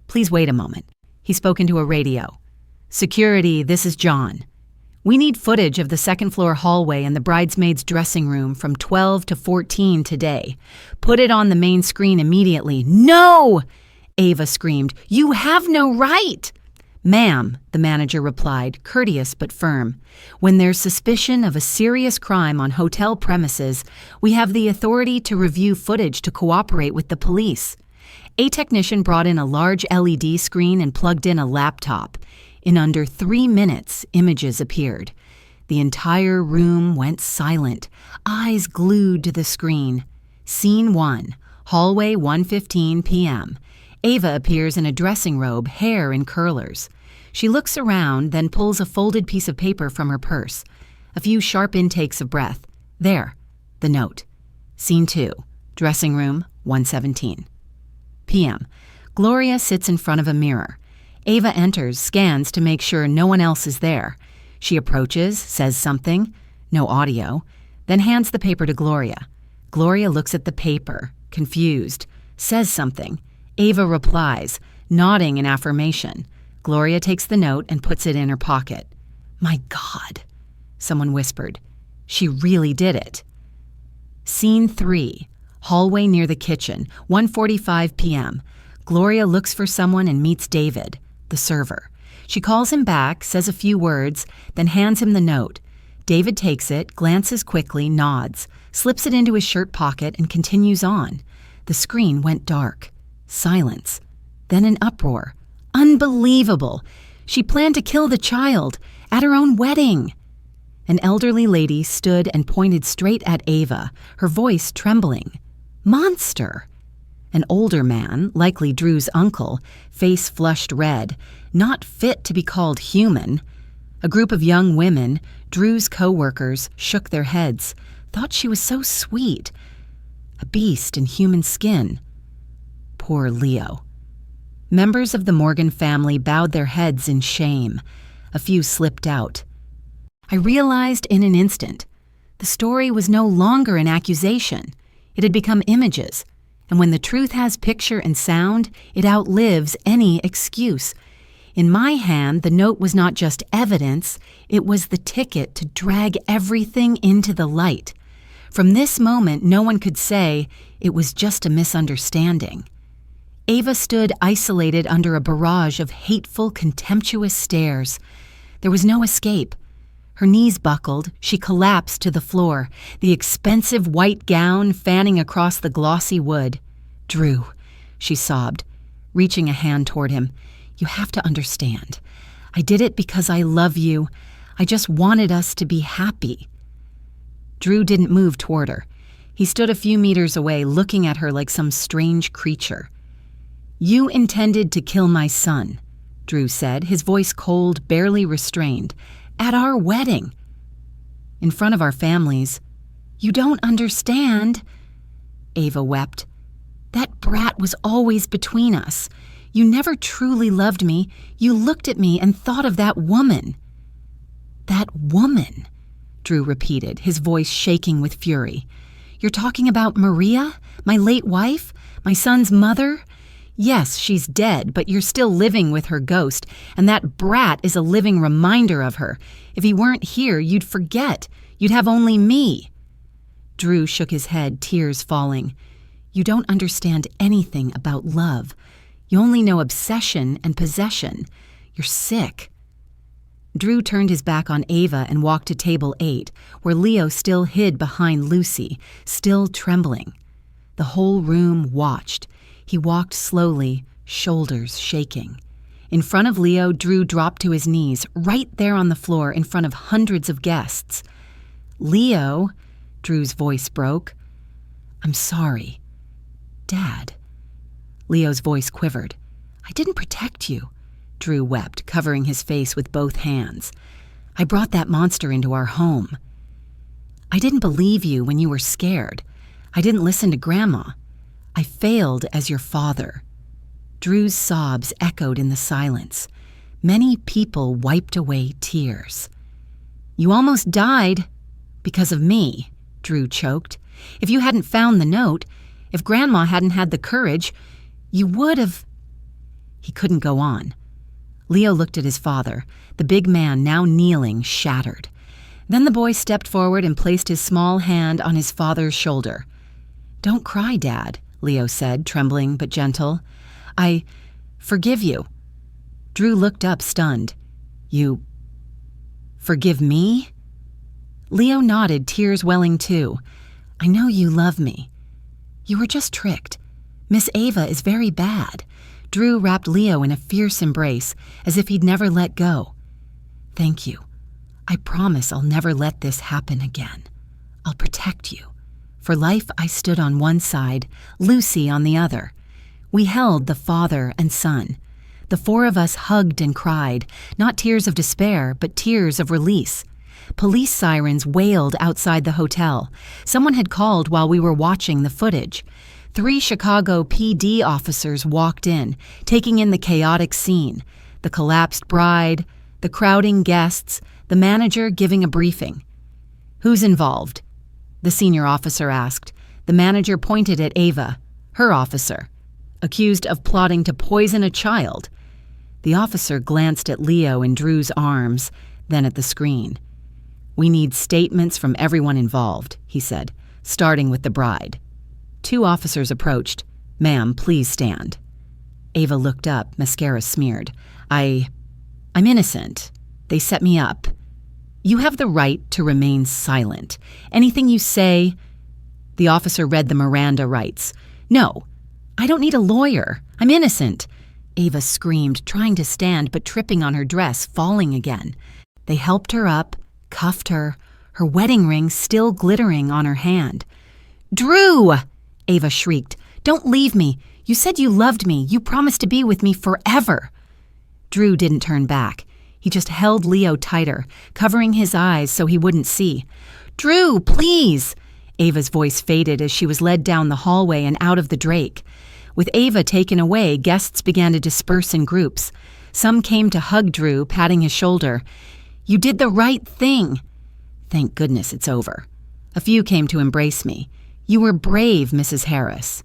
"Please wait a moment." He spoke into a radio. "Security, this is John. We need footage of the second-floor hallway and the bridesmaid's dressing room from 12 to 14 today. Put it on the main screen immediately." "No!" Ava screamed. "You have no right!" "Ma'am," the manager replied, courteous but firm, "when there's suspicion of a serious crime on hotel premises, we have the authority to review footage to cooperate with the police." A technician brought in a large LED screen and plugged in a laptop. In under 3 minutes, images appeared. The entire room went silent, eyes glued to the screen. Scene 1, hallway 1:15 p.m. Ava appears in a dressing robe, hair in curlers. She looks around, then pulls a folded piece of paper from her purse. A few sharp intakes of breath. There, the note. Scene 2, dressing room 1:17 p.m. Gloria sits in front of a mirror. Ava enters, scans to make sure no one else is there. She approaches, says something, no audio, then hands the paper to Gloria. Gloria looks at the paper, confused, says something. Ava replies, nodding in affirmation. Gloria takes the note and puts it in her pocket. "My God," someone whispered. "She really did it." Scene 3, hallway near the kitchen, 1:45 p.m. Gloria looks for someone and meets David, the server. She calls him back, says a few words, then hands him the note. David takes it, glances quickly, nods, slips it into his shirt pocket, and continues on. The screen went dark. Silence. Then an uproar. Unbelievable! She planned to kill the child at her own wedding. An elderly lady stood and pointed straight at Ava, her voice trembling. Monster! An older man, likely Drew's uncle, face flushed red, not fit to be called human. A group of young women, Drew's co-workers, shook their heads, thought she was so sweet. A beast in human skin. Poor Leo. Members of the Morgan family bowed their heads in shame. A few slipped out. I realized in an instant, the story was no longer an accusation. It had become images, And when the truth has picture and sound, it outlives any excuse. In my hand, the note was not just evidence, it was the ticket to drag everything into the light. From this moment, no one could say it was just a misunderstanding. Ava stood isolated under a barrage of hateful, contemptuous stares. There was no escape. Her knees buckled, she collapsed to the floor, the expensive white gown fanning across the glossy wood. "Drew," she sobbed, reaching a hand toward him. "You have to understand. I did it because I love you. I just wanted us to be happy." Drew didn't move toward her. He stood a few meters away, looking at her like some strange creature. "You intended to kill my son," Drew said, his voice cold, barely restrained, "at our wedding. In front of our families. You don't understand." Ava wept. "That brat was always between us. You never truly loved me. You looked at me and thought of that woman." "That woman," Drew repeated, his voice shaking with fury. "You're talking about Maria, my late wife, my son's mother? Yes, she's dead, but you're still living with her ghost, and that brat is a living reminder of her. If he weren't here, you'd forget. You'd have only me." Drew shook his head, tears falling. "You don't understand anything about love. You only know obsession and possession. You're sick." Drew turned his back on Ava and walked to table 8, where Leo still hid behind Lucy, still trembling. The whole room watched. He walked slowly, shoulders shaking. In front of Leo, Drew dropped to his knees, right there on the floor in front of hundreds of guests. "Leo," Drew's voice broke. "I'm sorry." "Dad." Leo's voice quivered. "I didn't protect you," Drew wept, covering his face with both hands. "I brought that monster into our home. I didn't believe you when you were scared. I didn't listen to Grandma. I failed as your father." Drew's sobs echoed in the silence. Many people wiped away tears. "You almost died because of me," Drew choked. "If you hadn't found the note, if Grandma hadn't had the courage, you would have—" He couldn't go on. Leo looked at his father, the big man now kneeling, shattered. Then the boy stepped forward and placed his small hand on his father's shoulder. "Don't cry, Dad," Leo said, trembling but gentle. "I forgive you." Drew looked up, stunned. "You forgive me?" Leo nodded, tears welling too. "I know you love me. You were just tricked. Miss Ava is very bad." Drew wrapped Leo in a fierce embrace, as if he'd never let go. "Thank you. I promise I'll never let this happen again. I'll protect you." For life, I stood on one side, Lucy on the other. We held the father and son. The four of us hugged and cried, not tears of despair, but tears of release. Police sirens wailed outside the hotel. Someone had called while we were watching the footage. 3 Chicago PD officers walked in, taking in the chaotic scene, the collapsed bride, the crowding guests, the manager giving a briefing. "Who's involved?" the senior officer asked. The manager pointed at Ava, her officer, accused of plotting to poison a child. The officer glanced at Leo in Drew's arms, then at the screen. "We need statements from everyone involved," he said, starting with the bride. 2 officers approached. "Ma'am, please stand." Ava looked up, mascara smeared. I'm innocent. They set me up. You have the right to remain silent. Anything you say—" The officer read the Miranda rights. "No, I don't need a lawyer. I'm innocent." Ava screamed, trying to stand but tripping on her dress, falling again. They helped her up, cuffed her wedding ring still glittering on her hand. "Drew!" Ava shrieked. "Don't leave me. You said you loved me. You promised to be with me forever." Drew didn't turn back. He just held Leo tighter, covering his eyes so he wouldn't see. "Drew, please!" Ava's voice faded as she was led down the hallway and out of the Drake. With Ava taken away, guests began to disperse in groups. Some came to hug Drew, patting his shoulder. "You did the right thing." "Thank goodness it's over." A few came to embrace me. "You were brave, Mrs. Harris."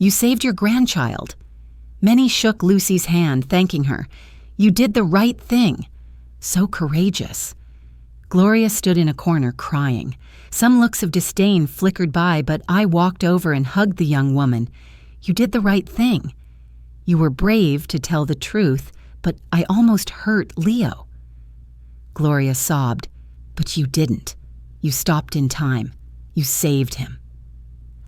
You saved your grandchild." Many shook Lucy's hand, thanking her. "You did the right thing." So courageous. Gloria stood in a corner crying. Some looks of disdain flickered by, but I walked over and hugged the young woman. "You did the right thing. You were brave to tell the truth, but I almost hurt Leo." Gloria sobbed. "But you didn't. You stopped in time. You saved him."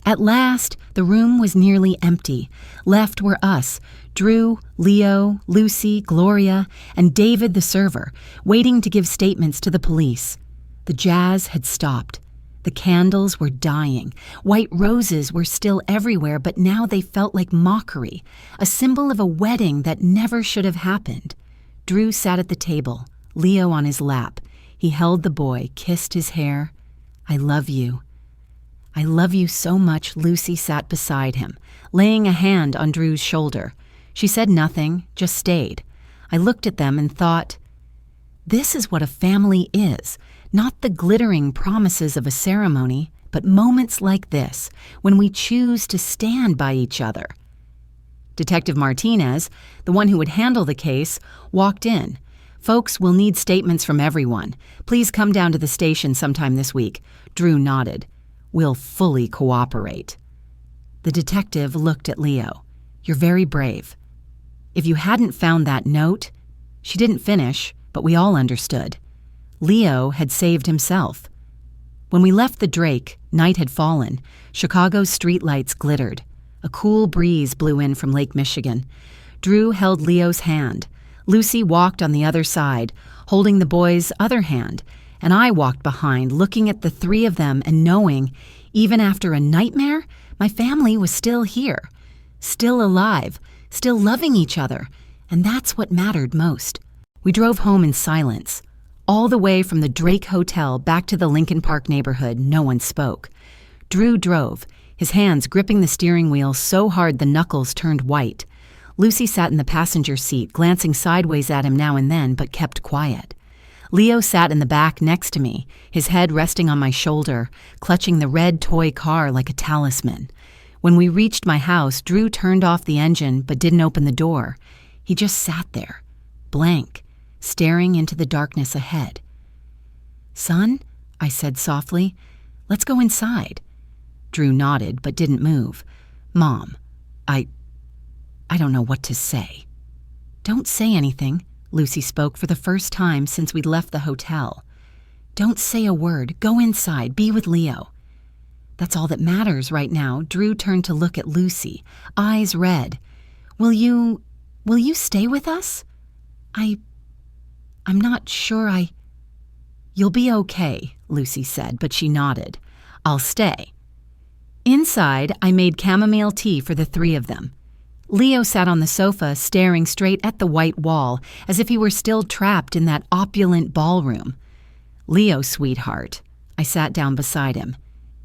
At last, the room was nearly empty. Left were us, Drew, Leo, Lucy, Gloria, and David the server, waiting to give statements to the police. The jazz had stopped. The candles were dying. White roses were still everywhere, but now they felt like mockery, a symbol of a wedding that never should have happened. Drew sat at the table, Leo on his lap. He held the boy, kissed his hair. "I love you." "I love you so much." Lucy sat beside him, laying a hand on Drew's shoulder. She said nothing, just stayed. I looked at them and thought, this is what a family is, not the glittering promises of a ceremony, but moments like this, when we choose to stand by each other. Detective Martinez, the one who would handle the case, walked in. "Folks, we'll need statements from everyone. Please come down to the station sometime this week." Drew nodded. "We'll fully cooperate." The detective looked at Leo. "You're very brave. If you hadn't found that note..." She didn't finish, but we all understood. Leo had saved himself. When we left the Drake, night had fallen. Chicago's streetlights glittered. A cool breeze blew in from Lake Michigan. Drew held Leo's hand. Lucy walked on the other side, holding the boy's other hand, and I walked behind, looking at the three of them and knowing, even after a nightmare, my family was still here, still alive, still loving each other, and that's what mattered most. We drove home in silence. All the way from the Drake Hotel back to the Lincoln Park neighborhood, no one spoke. Drew drove, his hands gripping the steering wheel so hard the knuckles turned white. Lucy sat in the passenger seat, glancing sideways at him now and then, but kept quiet. Leo sat in the back next to me, his head resting on my shoulder, clutching the red toy car like a talisman. When we reached my house, Drew turned off the engine but didn't open the door. He just sat there, blank, staring into the darkness ahead. "Son," I said softly, "let's go inside." Drew nodded but didn't move. "Mom, I don't know what to say." "Don't say anything." Lucy spoke for the first time since we'd left the hotel. "Don't say a word. Go inside. Be with Leo." "That's all that matters right now." Drew turned to look at Lucy, eyes red. Will you stay with us?" I'm not sure "You'll be okay," Lucy said, but she nodded. "I'll stay." Inside, I made chamomile tea for the three of them. Leo sat on the sofa, staring straight at the white wall, as if he were still trapped in that opulent ballroom. "Leo, sweetheart." I sat down beside him.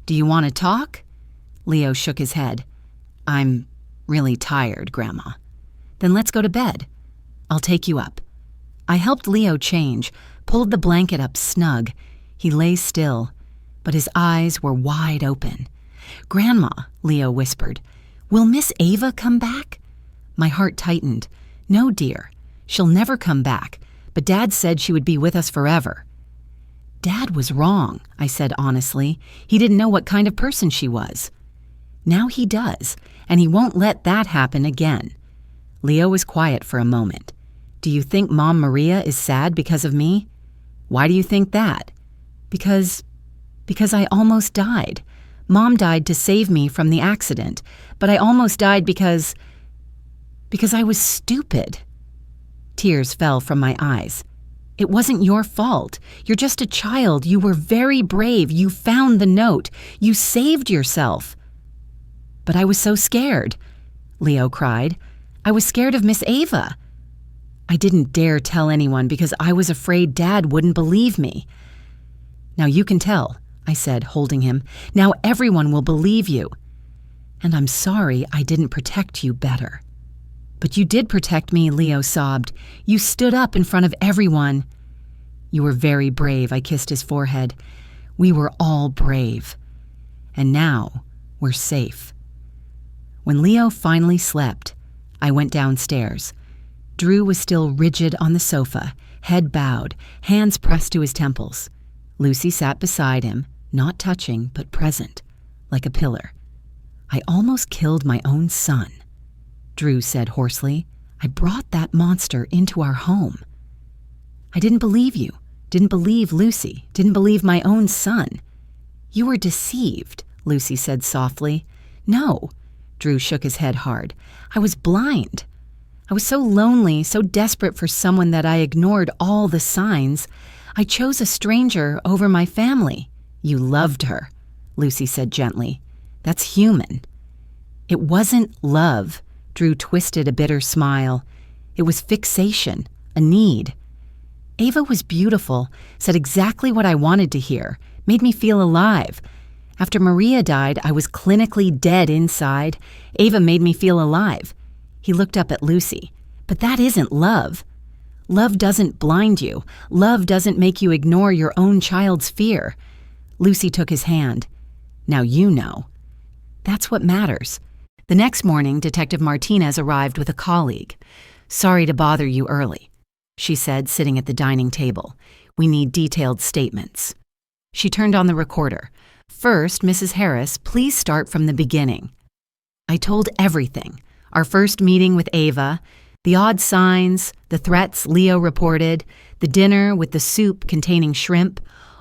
"Do you want to talk?" Leo shook his head. "I'm really tired, Grandma." "Then let's go to bed. I'll take you up." I helped Leo change, pulled the blanket up snug. He lay still, but his eyes were wide open. "Grandma," Leo whispered, "will Miss Ava come back?" My heart tightened. "No, dear. She'll never come back, but Dad said she would be with us forever." "Dad was wrong," I said honestly. "He didn't know what kind of person she was." "Now he does, and he won't let that happen again." Leo was quiet for a moment. "Do you think Mom Maria is sad because of me?" "Why do you think that?" Because I almost died. Mom died to save me from the accident, but I almost died because I was stupid." Tears fell from my eyes. "It wasn't your fault. You're just a child. You were very brave. You found the note. You saved yourself." "But I was so scared," Leo cried. "I was scared of Miss Ava. I didn't dare tell anyone because I was afraid Dad wouldn't believe me." "Now you can tell," I said, holding him. "Now everyone will believe you. And I'm sorry I didn't protect you better." "But you did protect me," Leo sobbed. "You stood up in front of everyone." "You were very brave," I kissed his forehead. "We were all brave. And now we're safe." When Leo finally slept, I went downstairs. Drew was still rigid on the sofa, head bowed, hands pressed to his temples. Lucy sat beside him, not touching but present, like a pillar. I almost killed my own son, Drew said hoarsely. I brought that monster into our home. I didn't believe you, didn't believe Lucy, didn't believe my own son. You were deceived, Lucy said softly. No, Drew shook his head hard. I was blind. I was so lonely, so desperate for someone that I ignored all the signs. I chose a stranger over my family. You loved her, Lucy said gently. That's human. It wasn't love. Drew twisted a bitter smile. It was fixation, a need. Ava was beautiful, said exactly what I wanted to hear, made me feel alive. After Maria died, I was clinically dead inside. Ava made me feel alive. He looked up at Lucy. But that isn't love. Love doesn't blind you. Love doesn't make you ignore your own child's fear. Lucy took his hand. Now you know. That's what matters. The next morning, Detective Martinez arrived with a colleague. Sorry to bother you early, she said, sitting at the dining table. We need detailed statements. She turned on the recorder. First, Mrs. Harris, please start from the beginning. I told everything. Our first meeting with Ava, the odd signs, the threats Leo reported, the dinner with the soup containing shrimp,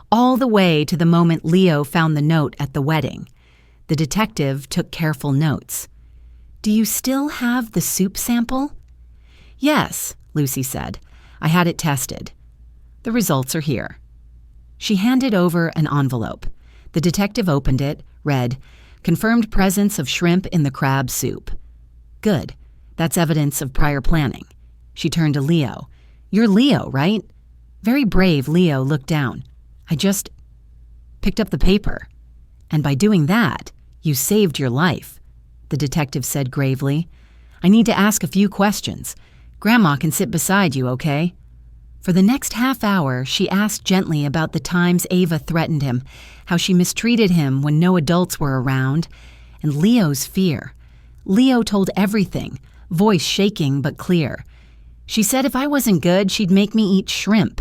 all the way to the moment Leo found the note at the wedding. The detective took careful notes. Do you still have the soup sample? Yes, Lucy said. I had it tested. The results are here. She handed over an envelope. The detective opened it, read, confirmed presence of shrimp in the crab soup. Good. That's evidence of prior planning. She turned to Leo. You're Leo, right? Very brave, Leo looked down. I just picked up the paper. And by doing that, you saved your life, the detective said gravely. I need to ask a few questions. Grandma can sit beside you, okay? For the next half hour, she asked gently about the times Ava threatened him, how she mistreated him when no adults were around, and Leo's fear. Leo told everything, voice shaking but clear. She said if I wasn't good, she'd make me eat shrimp.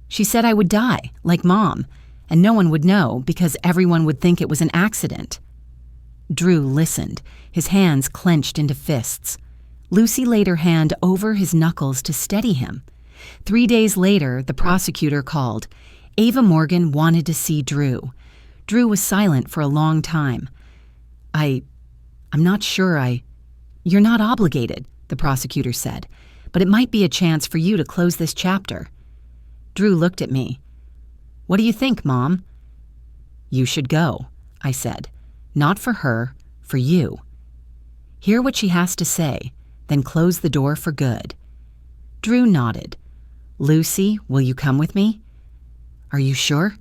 She said I would die, like Mom, and no one would know because everyone would think it was an accident. Drew listened, his hands clenched into fists. Lucy laid her hand over his knuckles to steady him. 3 days later, the prosecutor called. Ava Morgan wanted to see Drew. Drew was silent for a long time. I'm not sure You're not obligated, the prosecutor said, but it might be a chance for you to close this chapter. Drew looked at me. What do you think, Mom? You should go, I said. Not for her, for you. Hear what she has to say, then close the door for good. Drew nodded. Lucy, will you come with me? Are you sure?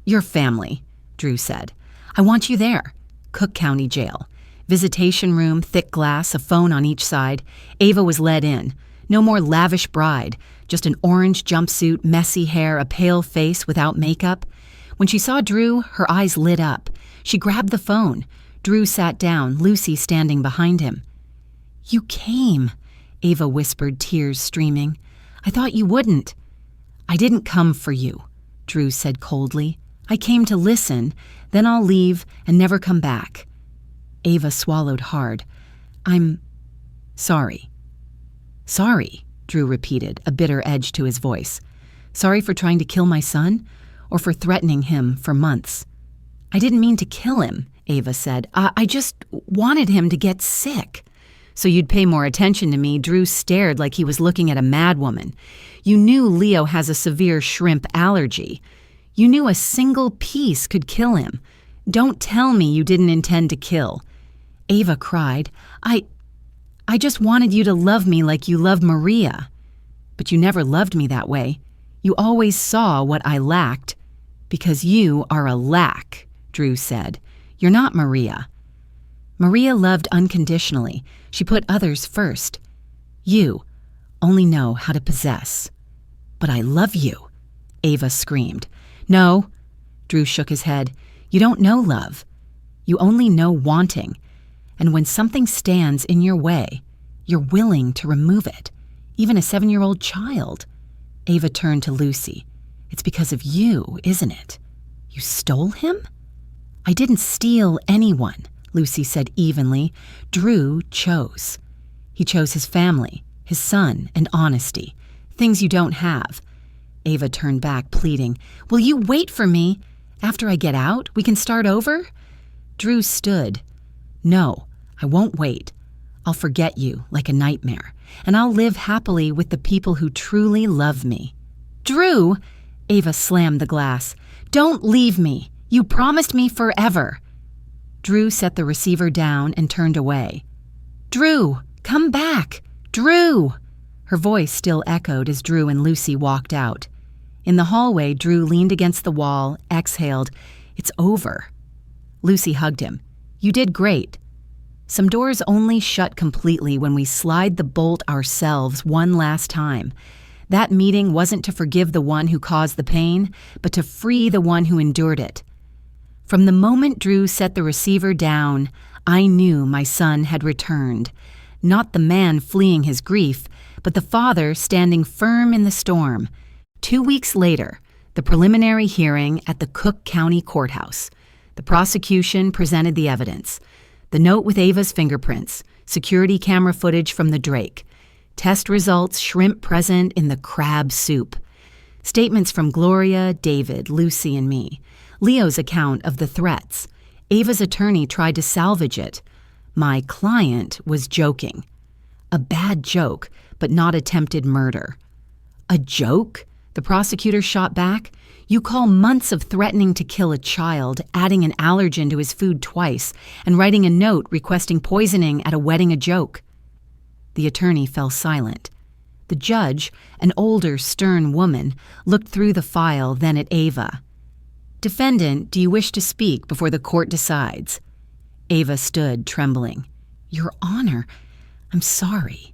Your family, Drew said. I want you there. Cook County Jail. Visitation room, thick glass, a phone on each side. Ava was led in. No more lavish bride, just an orange jumpsuit, messy hair, a pale face without makeup. When she saw Drew, her eyes lit up. She grabbed the phone. Drew sat down, Lucy standing behind him. You came, Ava whispered, tears streaming. I thought you wouldn't. I didn't come for you, Drew said coldly. I came to listen, then I'll leave and never come back. Ava swallowed hard. I'm sorry. Sorry, Drew repeated, a bitter edge to his voice. Sorry for trying to kill my son, or for threatening him for months. I didn't mean to kill him, Ava said. I just wanted him to get sick. So you'd pay more attention to me. Drew stared like he was looking at a madwoman. You knew Leo has a severe shrimp allergy. You knew a single piece could kill him. Don't tell me you didn't intend to kill. Ava cried. I just wanted you to love me like you loved Maria. But you never loved me that way. You always saw what I lacked. Because you are a lack, Drew said. You're not Maria. Maria loved unconditionally. She put others first. You only know how to possess. But I love you, Ava screamed. No, Drew shook his head. You don't know love. You only know wanting. And when something stands in your way, you're willing to remove it, even a 7-year-old child. Ava turned to Lucy. It's because of you, isn't it? You stole him? I didn't steal anyone, Lucy said evenly. Drew chose. He chose his family, his son, and honesty, things you don't have. Ava turned back, pleading, Will you wait for me? After I get out, we can start over? Drew stood. No, I won't wait. I'll forget you like a nightmare, and I'll live happily with the people who truly love me. Drew! Ava slammed the glass. Don't leave me. You promised me forever. Drew set the receiver down and turned away. Drew, come back! Drew! Her voice still echoed as Drew and Lucy walked out. In the hallway, Drew leaned against the wall, exhaled. It's over. Lucy hugged him. You did great. Some doors only shut completely when we slide the bolt ourselves one last time. That meeting wasn't to forgive the one who caused the pain, but to free the one who endured it. From the moment Drew set the receiver down, I knew my son had returned. Not the man fleeing his grief, but the father standing firm in the storm. 2 weeks later, the preliminary hearing at the Cook County Courthouse. The prosecution presented the evidence. The note with Ava's fingerprints, security camera footage from the Drake, test results, shrimp present in the crab soup, statements from Gloria, David, Lucy, and me, Leo's account of the threats. Ava's attorney tried to salvage it. My client was joking. A bad joke, but not attempted murder. A joke? The prosecutor shot back. You call months of threatening to kill a child, adding an allergen to his food twice, and writing a note requesting poisoning at a wedding a joke. The attorney fell silent. The judge, an older, stern woman, looked through the file, then at Ava. Defendant, do you wish to speak before the court decides? Ava stood, trembling. Your Honor, I'm sorry.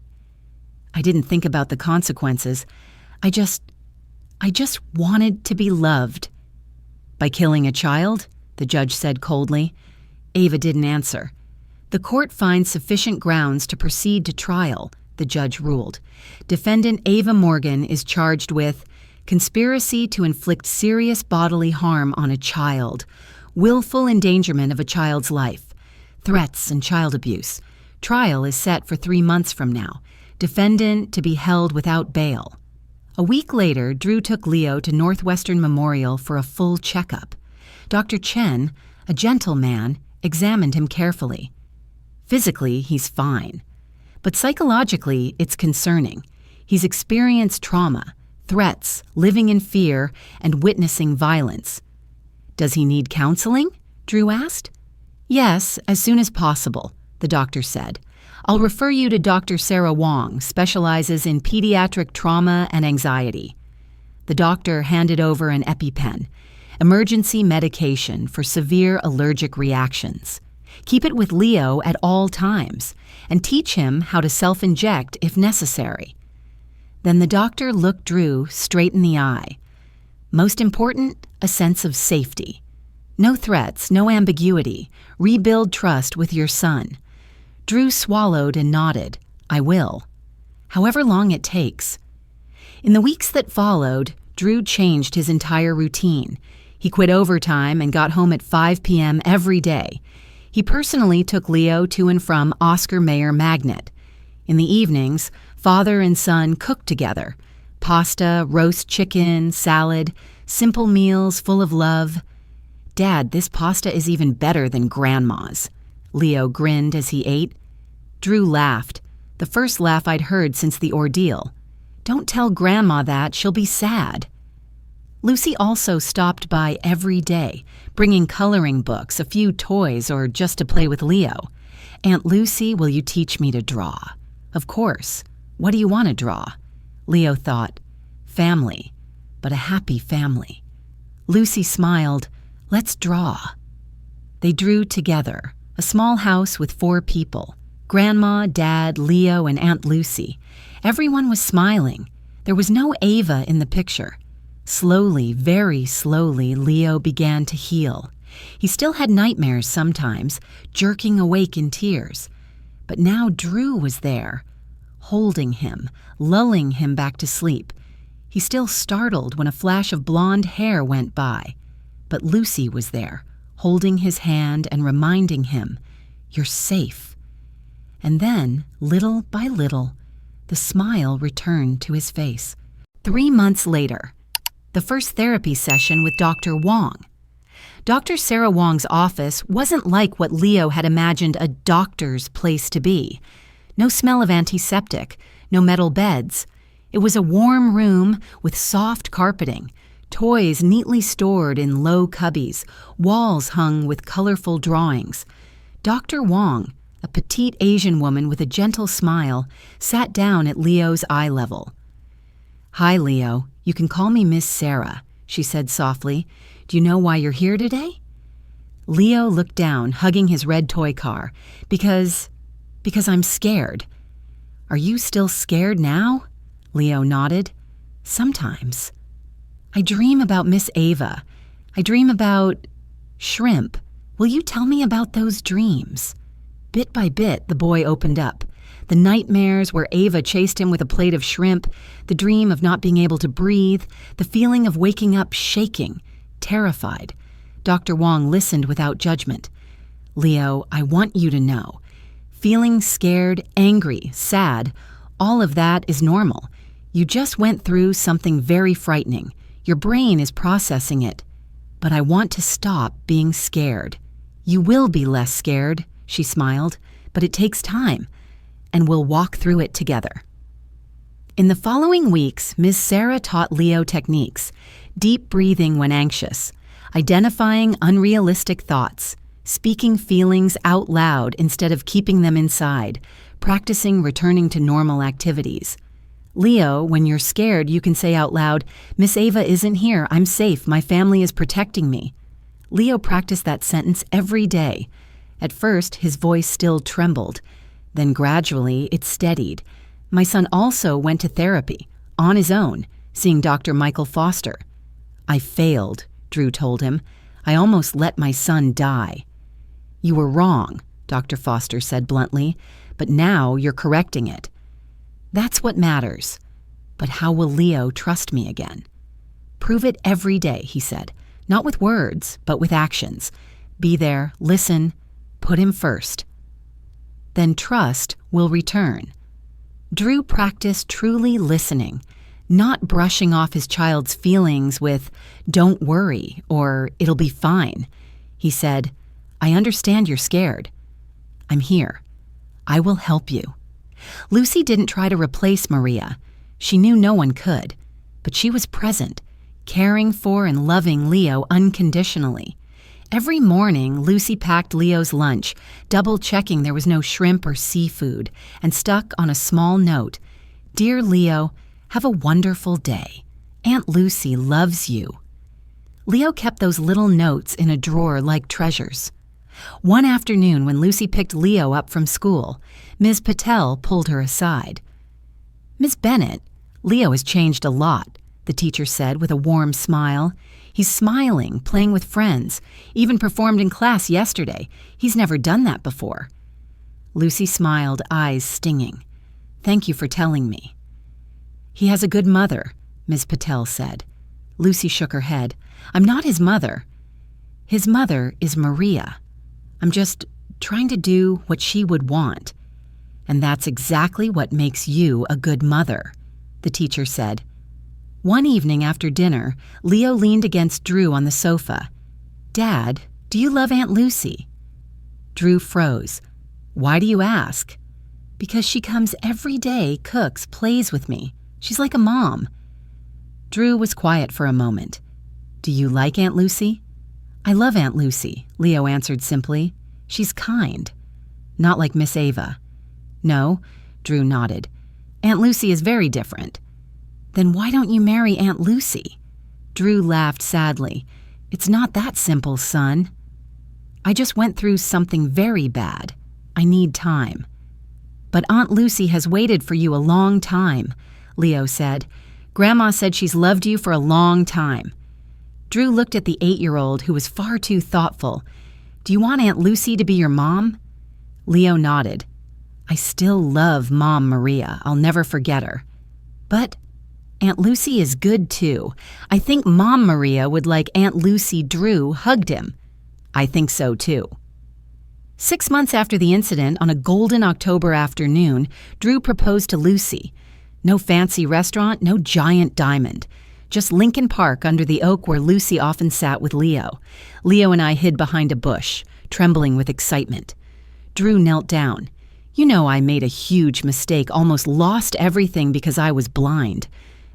I didn't think about the consequences. I just wanted to be loved. By killing a child? The judge said coldly. Ava didn't answer. The court finds sufficient grounds to proceed to trial, the judge ruled. Defendant Ava Morgan is charged with conspiracy to inflict serious bodily harm on a child, willful endangerment of a child's life, threats and child abuse. Trial is set for 3 months from now. Defendant to be held without bail. A week later, Drew took Leo to Northwestern Memorial for a full checkup. Dr. Chen, a gentle man, examined him carefully. Physically, he's fine. But psychologically, it's concerning. He's experienced trauma, threats, living in fear, and witnessing violence. Does he need counseling? Drew asked. Yes, as soon as possible, the doctor said. I'll refer you to Dr. Sarah Wong, specializes in pediatric trauma and anxiety. The doctor handed over an EpiPen, emergency medication for severe allergic reactions. Keep it with Leo at all times, and teach him how to self-inject if necessary. Then the doctor looked Drew straight in the eye. Most important, a sense of safety. No threats, no ambiguity. Rebuild trust with your son. Drew swallowed and nodded. I will. However long it takes. In the weeks that followed, Drew changed his entire routine. He quit overtime and got home at 5 p.m. every day. He personally took Leo to and from Oscar Mayer Magnet. In the evenings, father and son cooked together. Pasta, roast chicken, salad, simple meals full of love. Dad, this pasta is even better than Grandma's. Leo grinned as he ate. Drew laughed, the first laugh I'd heard since the ordeal. Don't tell Grandma that, she'll be sad. Lucy also stopped by every day, bringing coloring books, a few toys, or just to play with Leo. Aunt Lucy, will you teach me to draw? Of course. What do you want to draw? Leo thought, family, but a happy family. Lucy smiled, let's draw. They drew together, a small house with 4 people. Grandma, Dad, Leo, and Aunt Lucy. Everyone was smiling. There was no Ava in the picture. Slowly, very slowly, Leo began to heal. He still had nightmares sometimes, jerking awake in tears. But now Drew was there, holding him, lulling him back to sleep. He still startled when a flash of blonde hair went by. But Lucy was there, holding his hand and reminding him, "You're safe." And then, little by little, the smile returned to his face. 3 months later, the first therapy session with Dr. Wong. Dr. Sarah Wong's office wasn't like what Leo had imagined a doctor's place to be. No smell of antiseptic, no metal beds. It was a warm room with soft carpeting, toys neatly stored in low cubbies, walls hung with colorful drawings. Dr. Wong, a petite Asian woman with a gentle smile, sat down at Leo's eye level. "Hi, Leo. You can call me Miss Sarah," she said softly. "Do you know why you're here today?" Leo looked down, hugging his red toy car. Because I'm scared." "Are you still scared now?" Leo nodded. "Sometimes. I dream about Miss Ava. I dream about shrimp. Will you tell me about those dreams?" Bit by bit, the boy opened up. The nightmares where Ava chased him with a plate of shrimp, the dream of not being able to breathe, the feeling of waking up shaking, terrified. Dr. Wong listened without judgment. "Leo, I want you to know. Feeling scared, angry, sad, all of that is normal. You just went through something very frightening. Your brain is processing it. But I want to stop being scared. You will be less scared," she smiled, "but it takes time, and we'll walk through it together." In the following weeks, Ms. Sarah taught Leo techniques: deep breathing when anxious, identifying unrealistic thoughts, speaking feelings out loud instead of keeping them inside, practicing returning to normal activities. "Leo, when you're scared, you can say out loud, 'Miss Ava isn't here. I'm safe. My family is protecting me.'" Leo practiced that sentence every day. At first, his voice still trembled. Then gradually, it steadied. My son also went to therapy, on his own, seeing Dr. Michael Foster. "I failed," Drew told him. "I almost let my son die." "You were wrong," Dr. Foster said bluntly, "but now you're correcting it." "That's what matters. But how will Leo trust me again?" "Prove it every day," he said. "Not with words, but with actions. Be there, listen, put him first. Then trust will return." Drew practiced truly listening, not brushing off his child's feelings with, "Don't worry," or "It'll be fine." He said, "I understand you're scared. I'm here. I will help you." Lucy didn't try to replace Maria. She knew no one could, but she was present, caring for and loving Leo unconditionally. Every morning, Lucy packed Leo's lunch, double-checking there was no shrimp or seafood, and stuck on a small note, "Dear Leo, have a wonderful day. Aunt Lucy loves you." Leo kept those little notes in a drawer like treasures. One afternoon, when Lucy picked Leo up from school, Ms. Patel pulled her aside. "Miss Bennett, Leo has changed a lot," the teacher said with a warm smile. "He's smiling, playing with friends, even performed in class yesterday. He's never done that before." Lucy smiled, eyes stinging. "Thank you for telling me." "He has a good mother," Ms. Patel said. Lucy shook her head. "I'm not his mother. His mother is Maria. I'm just trying to do what she would want. And that's exactly what makes you a good mother," the teacher said. One evening after dinner, Leo leaned against Drew on the sofa. "Dad, do you love Aunt Lucy?" Drew froze. "Why do you ask?" "Because she comes every day, cooks, plays with me. She's like a mom." Drew was quiet for a moment. "Do you like Aunt Lucy?" "I love Aunt Lucy," Leo answered simply. "She's kind." "Not like Miss Ava." "No," Drew nodded. "Aunt Lucy is very different." "Then why don't you marry Aunt Lucy?" Drew laughed sadly. "It's not that simple, son. I just went through something very bad. I need time." "But Aunt Lucy has waited for you a long time," Leo said. "Grandma said she's loved you for a long time." Drew looked at the 8-year-old who was far too thoughtful. "Do you want Aunt Lucy to be your mom?" Leo nodded. "I still love Mom Maria. I'll never forget her. But Aunt Lucy is good too. I think Mom Maria would like Aunt Lucy Drew hugged him." "I think so too." 6 months after the incident, on a golden October afternoon, Drew proposed to Lucy. No fancy restaurant, no giant diamond. Just Lincoln Park under the oak where Lucy often sat with Leo. Leo and I hid behind a bush, trembling with excitement. Drew knelt down. "You know I made a huge mistake, almost lost everything because I was blind.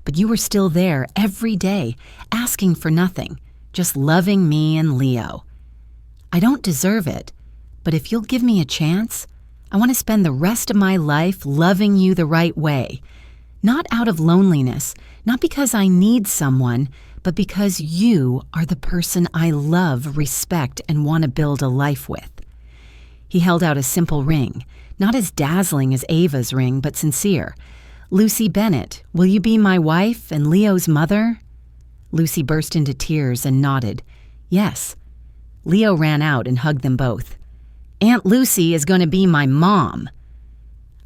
But you were still there every day, asking for nothing, just loving me and Leo. I don't deserve it, but if you'll give me a chance, I want to spend the rest of my life loving you the right way. Not out of loneliness, not because I need someone, but because you are the person I love, respect, and want to build a life with." He held out a simple ring, not as dazzling as Ava's ring, but sincere. "Lucy Bennett, will you be my wife and Leo's mother?" Lucy burst into tears and nodded. "Yes." Leo ran out and hugged them both. "Aunt Lucy is going to be my mom."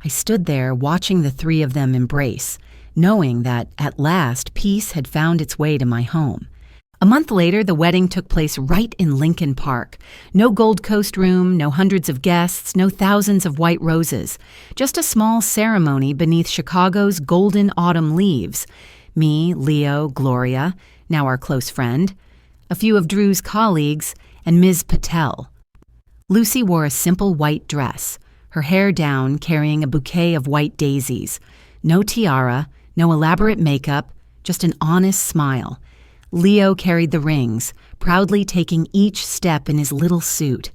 I stood there watching the three of them embrace, knowing that, at last, peace had found its way to my home. A month later, the wedding took place right in Lincoln Park. No Gold Coast room, no hundreds of guests, no thousands of white roses. Just a small ceremony beneath Chicago's golden autumn leaves. Me, Leo, Gloria, now our close friend, a few of Drew's colleagues, and Ms. Patel. Lucy wore a simple white dress, her hair down, carrying a bouquet of white daisies. No tiara, no elaborate makeup, just an honest smile. Leo carried the rings, proudly taking each step in his little suit.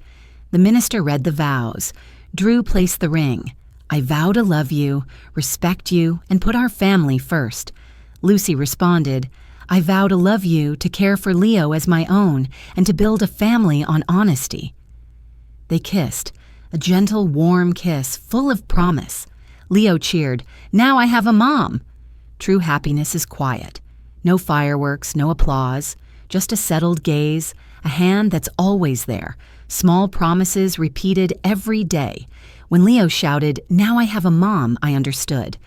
The minister read the vows. Drew placed the ring. "I vow to love you, respect you, and put our family first." Lucy responded, "I vow to love you, to care for Leo as my own, and to build a family on honesty." They kissed, a gentle, warm kiss, full of promise. Leo cheered, "Now I have a mom." True happiness is quiet. No fireworks, no applause, just a settled gaze, a hand that's always there, small promises repeated every day. When Leo shouted, "Now I have a mom," I understood.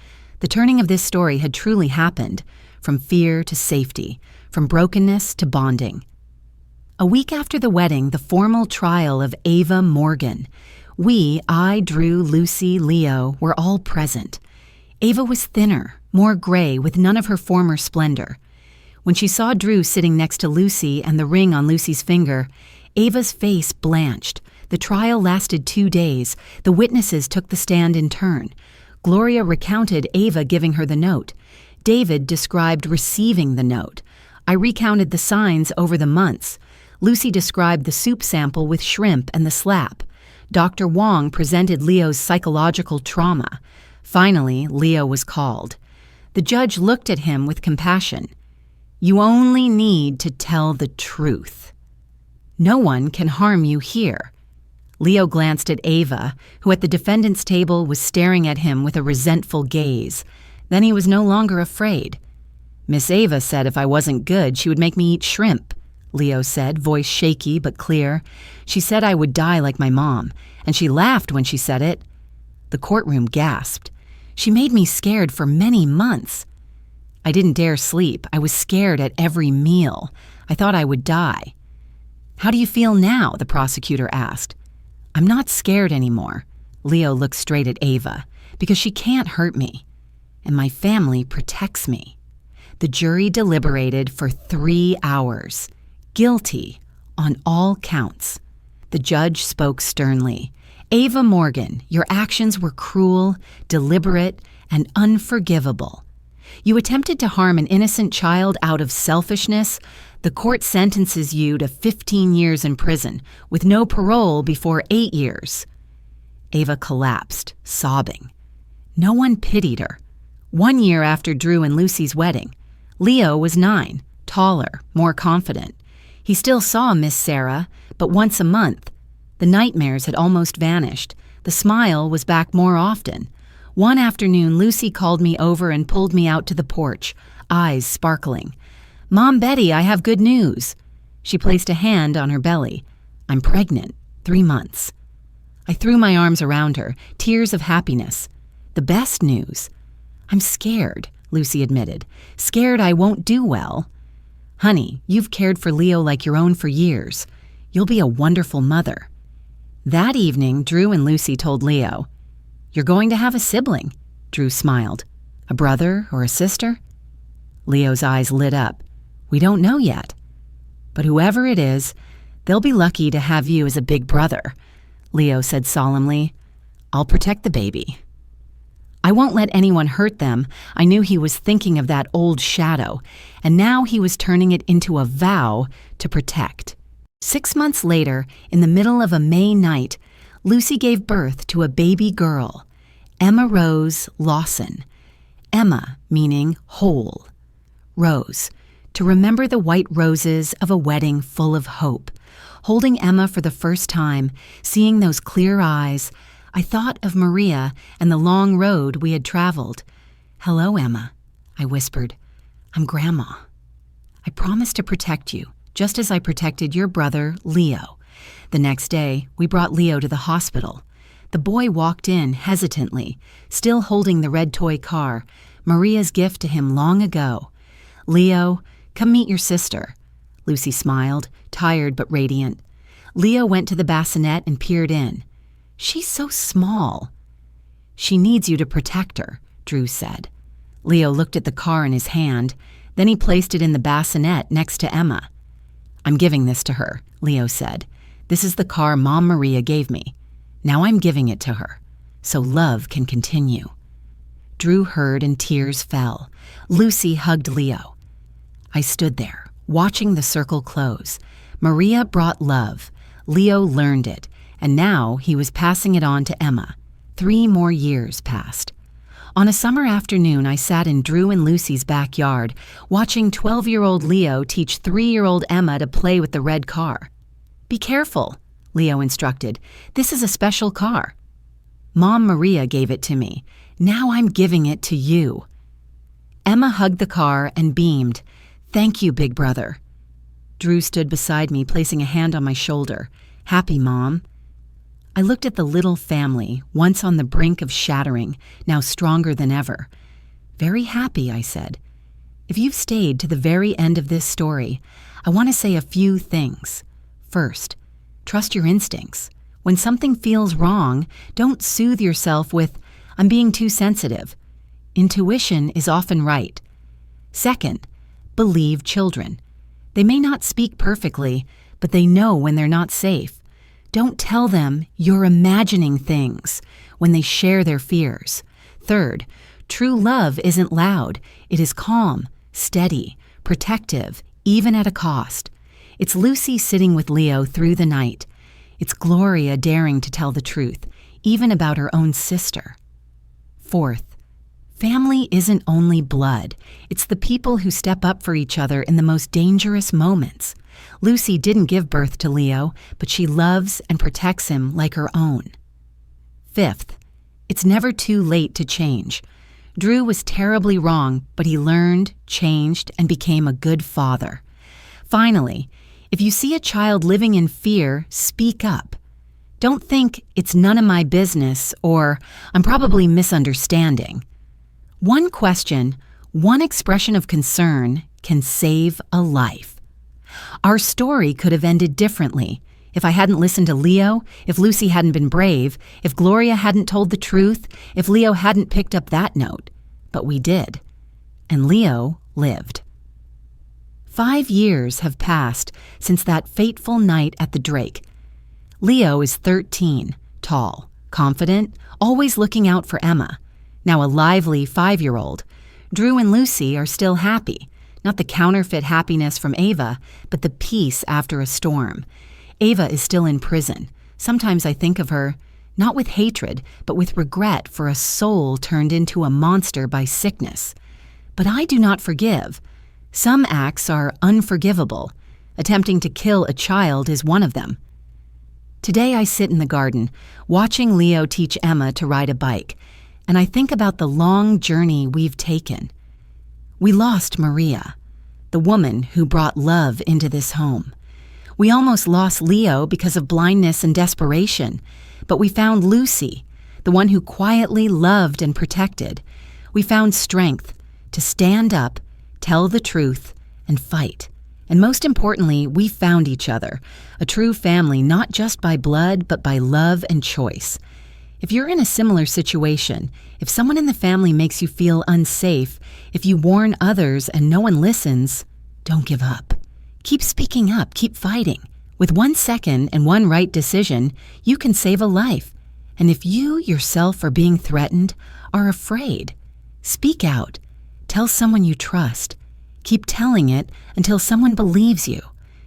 The turning of this story had truly happened, from fear to safety, from brokenness to bonding. A week after the wedding, the formal trial of Ava Morgan. I, Drew, Lucy, Leo, were all present. Ava was thinner, more gray, with none of her former splendor. When she saw Drew sitting next to Lucy and the ring on Lucy's finger, Ava's face blanched. The trial lasted 2 days. The witnesses took the stand in turn. Gloria recounted Ava giving her the note. David described receiving the note. I recounted the signs over the months. Lucy described the soup sample with shrimp and the slap. Dr. Wong presented Leo's psychological trauma. Finally, Leo was called. The judge looked at him with compassion. "You only need to tell the truth. No one can harm you here." Leo glanced at Ava, who at the defendant's table was staring at him with a resentful gaze. Then he was no longer afraid. "Miss Ava said if I wasn't good, she would make me eat shrimp," Leo said, voice shaky but clear. "She said I would die like my mom, and she laughed when she said it." The courtroom gasped. "She made me scared for many months." "I didn't dare sleep. I was scared at every meal. I thought I would die." "How do you feel now?" the prosecutor asked. "I'm not scared anymore." Leo looked straight at Ava. "Because she can't hurt me. And my family protects me." The jury deliberated for 3 hours. Guilty on all counts. The judge spoke sternly. "Ava Morgan, your actions were cruel, deliberate, and unforgivable. You attempted to harm an innocent child out of selfishness. The court sentences you to 15 years in prison, with no parole before 8 years. Ava collapsed, sobbing. No one pitied her. 1 year after Drew and Lucy's wedding, Leo was 9, taller, more confident. He still saw Miss Sarah, but once a month. The nightmares had almost vanished. The smile was back more often. One afternoon, Lucy called me over and pulled me out to the porch, eyes sparkling. "Mom Betty, I have good news." She placed a hand on her belly. "I'm pregnant, 3 months." I threw my arms around her, tears of happiness. "The best news." "I'm scared," Lucy admitted. "Scared I won't do well." "Honey, you've cared for Leo like your own for years. You'll be a wonderful mother." That evening, Drew and Lucy told Leo, "You're going to have a sibling." Drew smiled. "A brother or a sister?" Leo's eyes lit up. "We don't know yet. But whoever it is, they'll be lucky to have you as a big brother." Leo said solemnly, "I'll protect the baby." "I won't let anyone hurt them." I knew he was thinking of that old shadow, and now he was turning it into a vow to protect. 6 months later, in the middle of a May night, Lucy gave birth to a baby girl, Emma Rose Lawson. Emma meaning whole. Rose, to remember the white roses of a wedding full of hope. Holding Emma for the first time, seeing those clear eyes, I thought of Maria and the long road we had traveled. "Hello, Emma," I whispered. "I'm Grandma. I promised to protect you, just as I protected your brother, Leo." The next day, we brought Leo to the hospital. The boy walked in hesitantly, still holding the red toy car, Maria's gift to him long ago. "Leo, come meet your sister." Lucy smiled, tired but radiant. Leo went to the bassinet and peered in. "She's so small." "She needs you to protect her," Drew said. Leo looked at the car in his hand, then he placed it in the bassinet next to Emma. "I'm giving this to her," Leo said. "This is the car Mom Maria gave me. Now I'm giving it to her, so love can continue." Drew heard and tears fell. Lucy hugged Leo. I stood there, watching the circle close. Maria brought love. Leo learned it, and now he was passing it on to Emma. 3 more years passed. On a summer afternoon, I sat in Drew and Lucy's backyard, watching 12-year-old Leo teach 3-year-old Emma to play with the red car. "Be careful," Leo instructed. "This is a special car. Mom Maria gave it to me. Now I'm giving it to you." Emma hugged the car and beamed. "Thank you, big brother." Drew stood beside me, placing a hand on my shoulder. "Happy, Mom." I looked at the little family, once on the brink of shattering, now stronger than ever. "Very happy," I said. "If you've stayed to the very end of this story, I want to say a few things. First, trust your instincts. When something feels wrong, don't soothe yourself with, 'I'm being too sensitive.' Intuition is often right. Second, believe children. They may not speak perfectly, but they know when they're not safe. Don't tell them you're imagining things when they share their fears. Third, true love isn't loud. It is calm, steady, protective, even at a cost. It's Lucy sitting with Leo through the night. It's Gloria daring to tell the truth, even about her own sister. Fourth, family isn't only blood. It's the people who step up for each other in the most dangerous moments. Lucy didn't give birth to Leo, but she loves and protects him like her own. Fifth, it's never too late to change. Drew was terribly wrong, but he learned, changed, and became a good father. Finally, if you see a child living in fear, speak up. Don't think it's none of my business or I'm probably misunderstanding. One question, one expression of concern can save a life. Our story could have ended differently if I hadn't listened to Leo, if Lucy hadn't been brave, if Gloria hadn't told the truth, if Leo hadn't picked up that note. But we did. And Leo lived. 5 years have passed since that fateful night at the Drake. Leo is 13, tall, confident, always looking out for Emma. Now a lively 5-year-old. Drew and Lucy are still happy. Not the counterfeit happiness from Ava, but the peace after a storm. Ava is still in prison. Sometimes I think of her, not with hatred, but with regret for a soul turned into a monster by sickness. But I do not forgive. Some acts are unforgivable. Attempting to kill a child is one of them. Today I sit in the garden, watching Leo teach Emma to ride a bike, and I think about the long journey we've taken. We lost Maria, the woman who brought love into this home. We almost lost Leo because of blindness and desperation, but we found Lucy, the one who quietly loved and protected. We found strength to stand up, tell the truth, and fight. And most importantly, we found each other, a true family not just by blood, but by love and choice. If you're in a similar situation, if someone in the family makes you feel unsafe, if you warn others and no one listens, don't give up. Keep speaking up, keep fighting. With 1 second and one right decision, you can save a life. And if you yourself are being threatened, are afraid, speak out. Tell someone you trust. Keep telling it until someone believes you.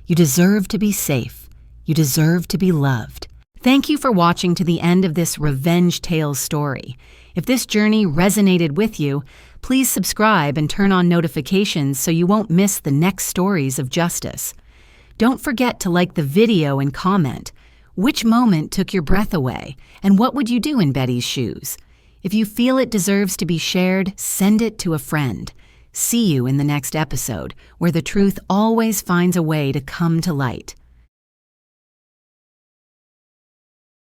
You deserve to be safe. You deserve to be loved. Thank you for watching to the end of this Revenge Tales story. If this journey resonated with you, please subscribe and turn on notifications so you won't miss the next stories of justice. Don't forget to like the video and comment. Which moment took your breath away, and what would you do in Betty's shoes? If you feel it deserves to be shared, send it to a friend. See you in the next episode, where the truth always finds a way to come to light.